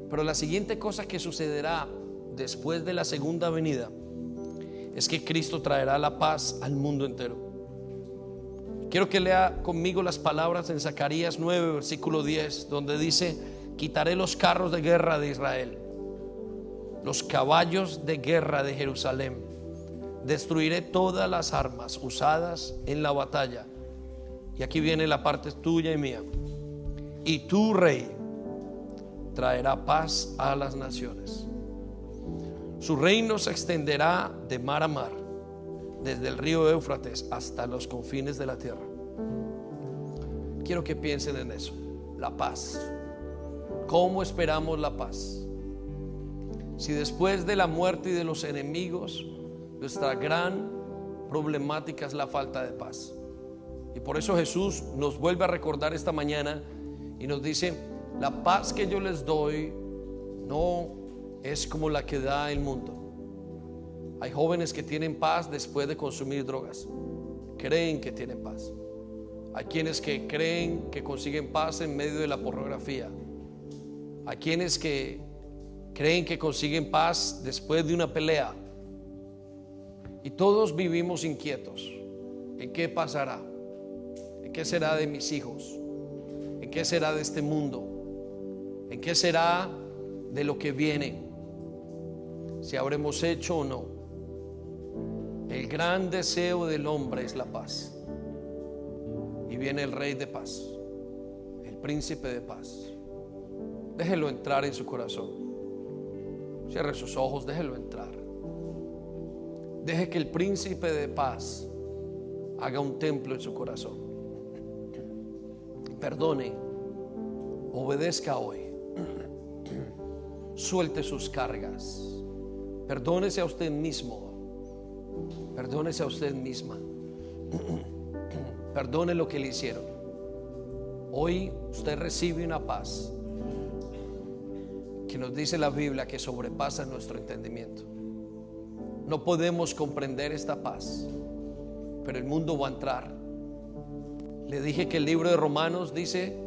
Speaker 1: Pero la siguiente cosa que sucederá después de la segunda venida es que Cristo traerá la paz al mundo entero. Quiero que lea conmigo las palabras en Zacarías 9, versículo 10, donde dice: quitaré los carros de guerra de Israel, los caballos de guerra de Jerusalén, destruiré todas las armas usadas en la batalla. Y aquí viene la parte tuya y mía. Y tu rey traerá paz a las naciones. Su reino se extenderá de mar a mar, desde el río Éufrates hasta los confines de la tierra. Quiero que piensen en eso, la paz. ¿Cómo esperamos la paz? Si después de la muerte y de los enemigos, nuestra gran problemática es la falta de paz. Y por eso Jesús nos vuelve a recordar esta mañana y nos dice: la paz que yo les doy no es como la que da el mundo. Hay jóvenes que tienen paz después de consumir drogas, creen que tienen paz. Hay quienes que creen que consiguen paz en medio de la pornografía. Hay quienes que creen que consiguen paz después de una pelea. Y todos vivimos inquietos. ¿En qué pasará? ¿En qué será de mis hijos? ¿En qué será de este mundo? ¿En qué será de lo que viene? Si habremos hecho o no. El gran deseo del hombre es la paz. Y viene el Rey de paz, el Príncipe de paz. Déjelo entrar en su corazón. Cierre sus ojos, déjelo entrar. Deje que el Príncipe de paz haga un templo en su corazón. Perdone, obedezca hoy. Suelte sus cargas. Perdónese a usted mismo. Perdónese a usted misma. Perdone lo que le hicieron. Hoy usted recibe una paz que nos dice la Biblia que sobrepasa nuestro entendimiento. No podemos comprender esta paz, pero el mundo va a entrar. Le dije que el libro de Romanos dice: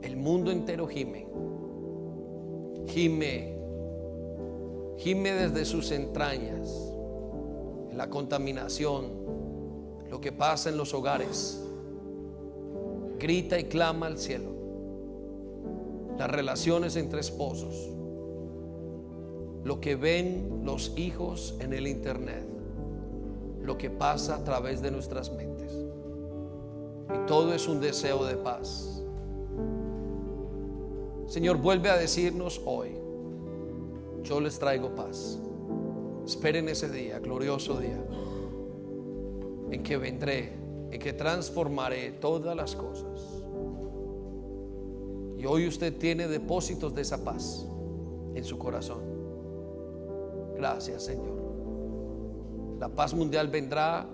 Speaker 1: el mundo entero gime. Gime desde sus entrañas, en la contaminación, lo que pasa en los hogares. Grita y clama al cielo. Las relaciones entre esposos, lo que ven los hijos en el internet, lo que pasa a través de nuestras mentes. Y todo es un deseo de paz. Señor, vuelve a decirnos hoy: yo les traigo paz. Esperen ese día, glorioso día, en que vendré, en que transformaré todas las cosas. Y hoy usted tiene depósitos de esa paz en su corazón. Gracias, Señor. La paz mundial vendrá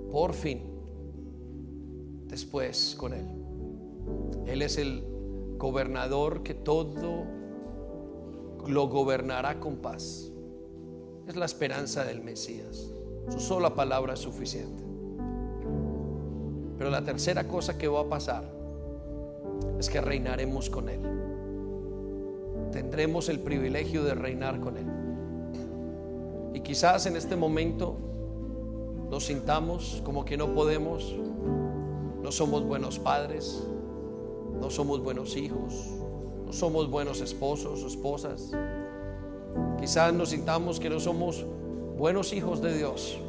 Speaker 1: por fin después con Él. Él es el gobernador que todo lo gobernará con paz. Es la esperanza del Mesías. Su sola palabra es suficiente. Pero la tercera cosa que va a pasar es que reinaremos con Él. Tendremos el privilegio de reinar con Él. Y quizás en este momento nos sintamos como que no podemos, no somos buenos padres, no somos buenos hijos, no somos buenos esposos o esposas. Quizás nos sintamos que no somos buenos hijos de Dios.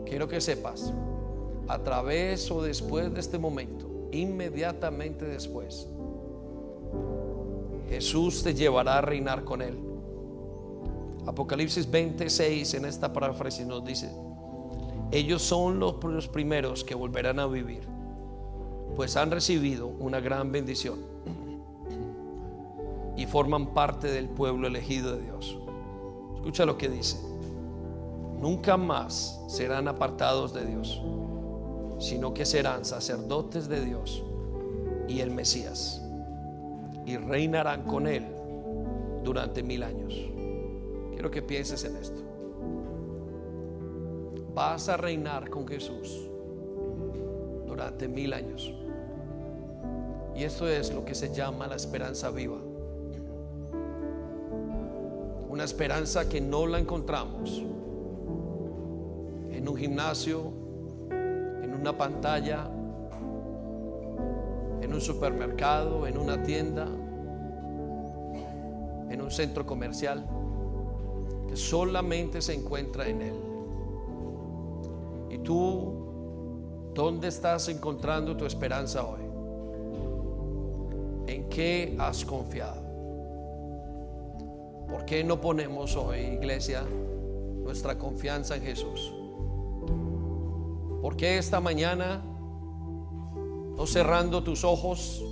Speaker 1: Quiero que sepas, a través o después de este momento, inmediatamente después, Jesús te llevará a reinar con Él. Apocalipsis 26, en esta paráfrasis, nos dice: ellos son los primeros que volverán a vivir, pues han recibido una gran bendición y forman parte del pueblo elegido de Dios. Escucha lo que dice: nunca más serán apartados de Dios, sino que serán sacerdotes de Dios y el Mesías, y reinarán con Él durante 1000 años. Quiero que pienses en esto. Vas a reinar con Jesús durante 1000 años. Y esto es lo que se llama la esperanza viva. Una una esperanza que no la encontramos en un gimnasio, en una pantalla, en un supermercado, en una tienda, en un centro comercial, que solamente se encuentra en Él. ¿Y tú dónde estás encontrando tu esperanza hoy? ¿En qué has confiado? ¿Por qué no ponemos hoy, iglesia, nuestra confianza en Jesús? ¿Por qué esta mañana, no cerrando tus ojos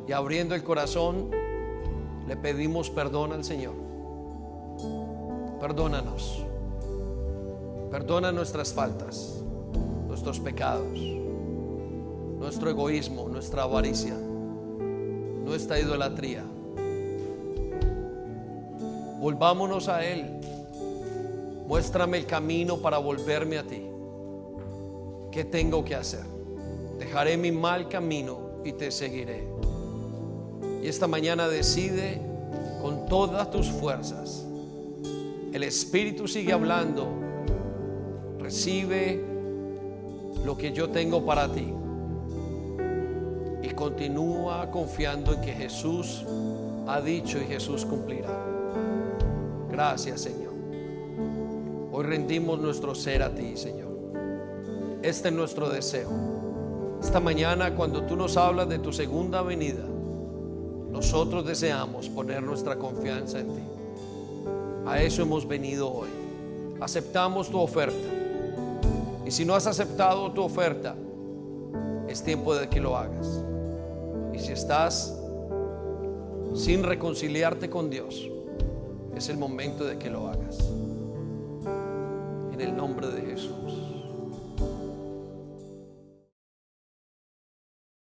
Speaker 1: y abriendo el corazón, le pedimos perdón al Señor? Perdónanos. Perdona nuestras faltas, nuestros pecados, nuestro egoísmo, nuestra avaricia, nuestra idolatría. Volvámonos a Él. Muéstrame el camino para volverme a ti. ¿Qué tengo que hacer? Dejaré mi mal camino y te seguiré. Y esta mañana decide con todas tus fuerzas. El Espíritu sigue hablando. Recibe lo que yo tengo para ti. Y continúa confiando en que Jesús ha dicho y Jesús cumplirá. Gracias, Señor. Hoy rendimos nuestro ser a ti, Señor. Este es nuestro deseo. Esta mañana, cuando tú nos hablas de tu segunda venida, nosotros deseamos poner nuestra confianza en ti. A eso hemos venido hoy. Aceptamos tu oferta. Y si no has aceptado tu oferta, es tiempo de que lo hagas. Y si estás sin reconciliarte con Dios, es el momento de que lo hagas. En el nombre de Jesús.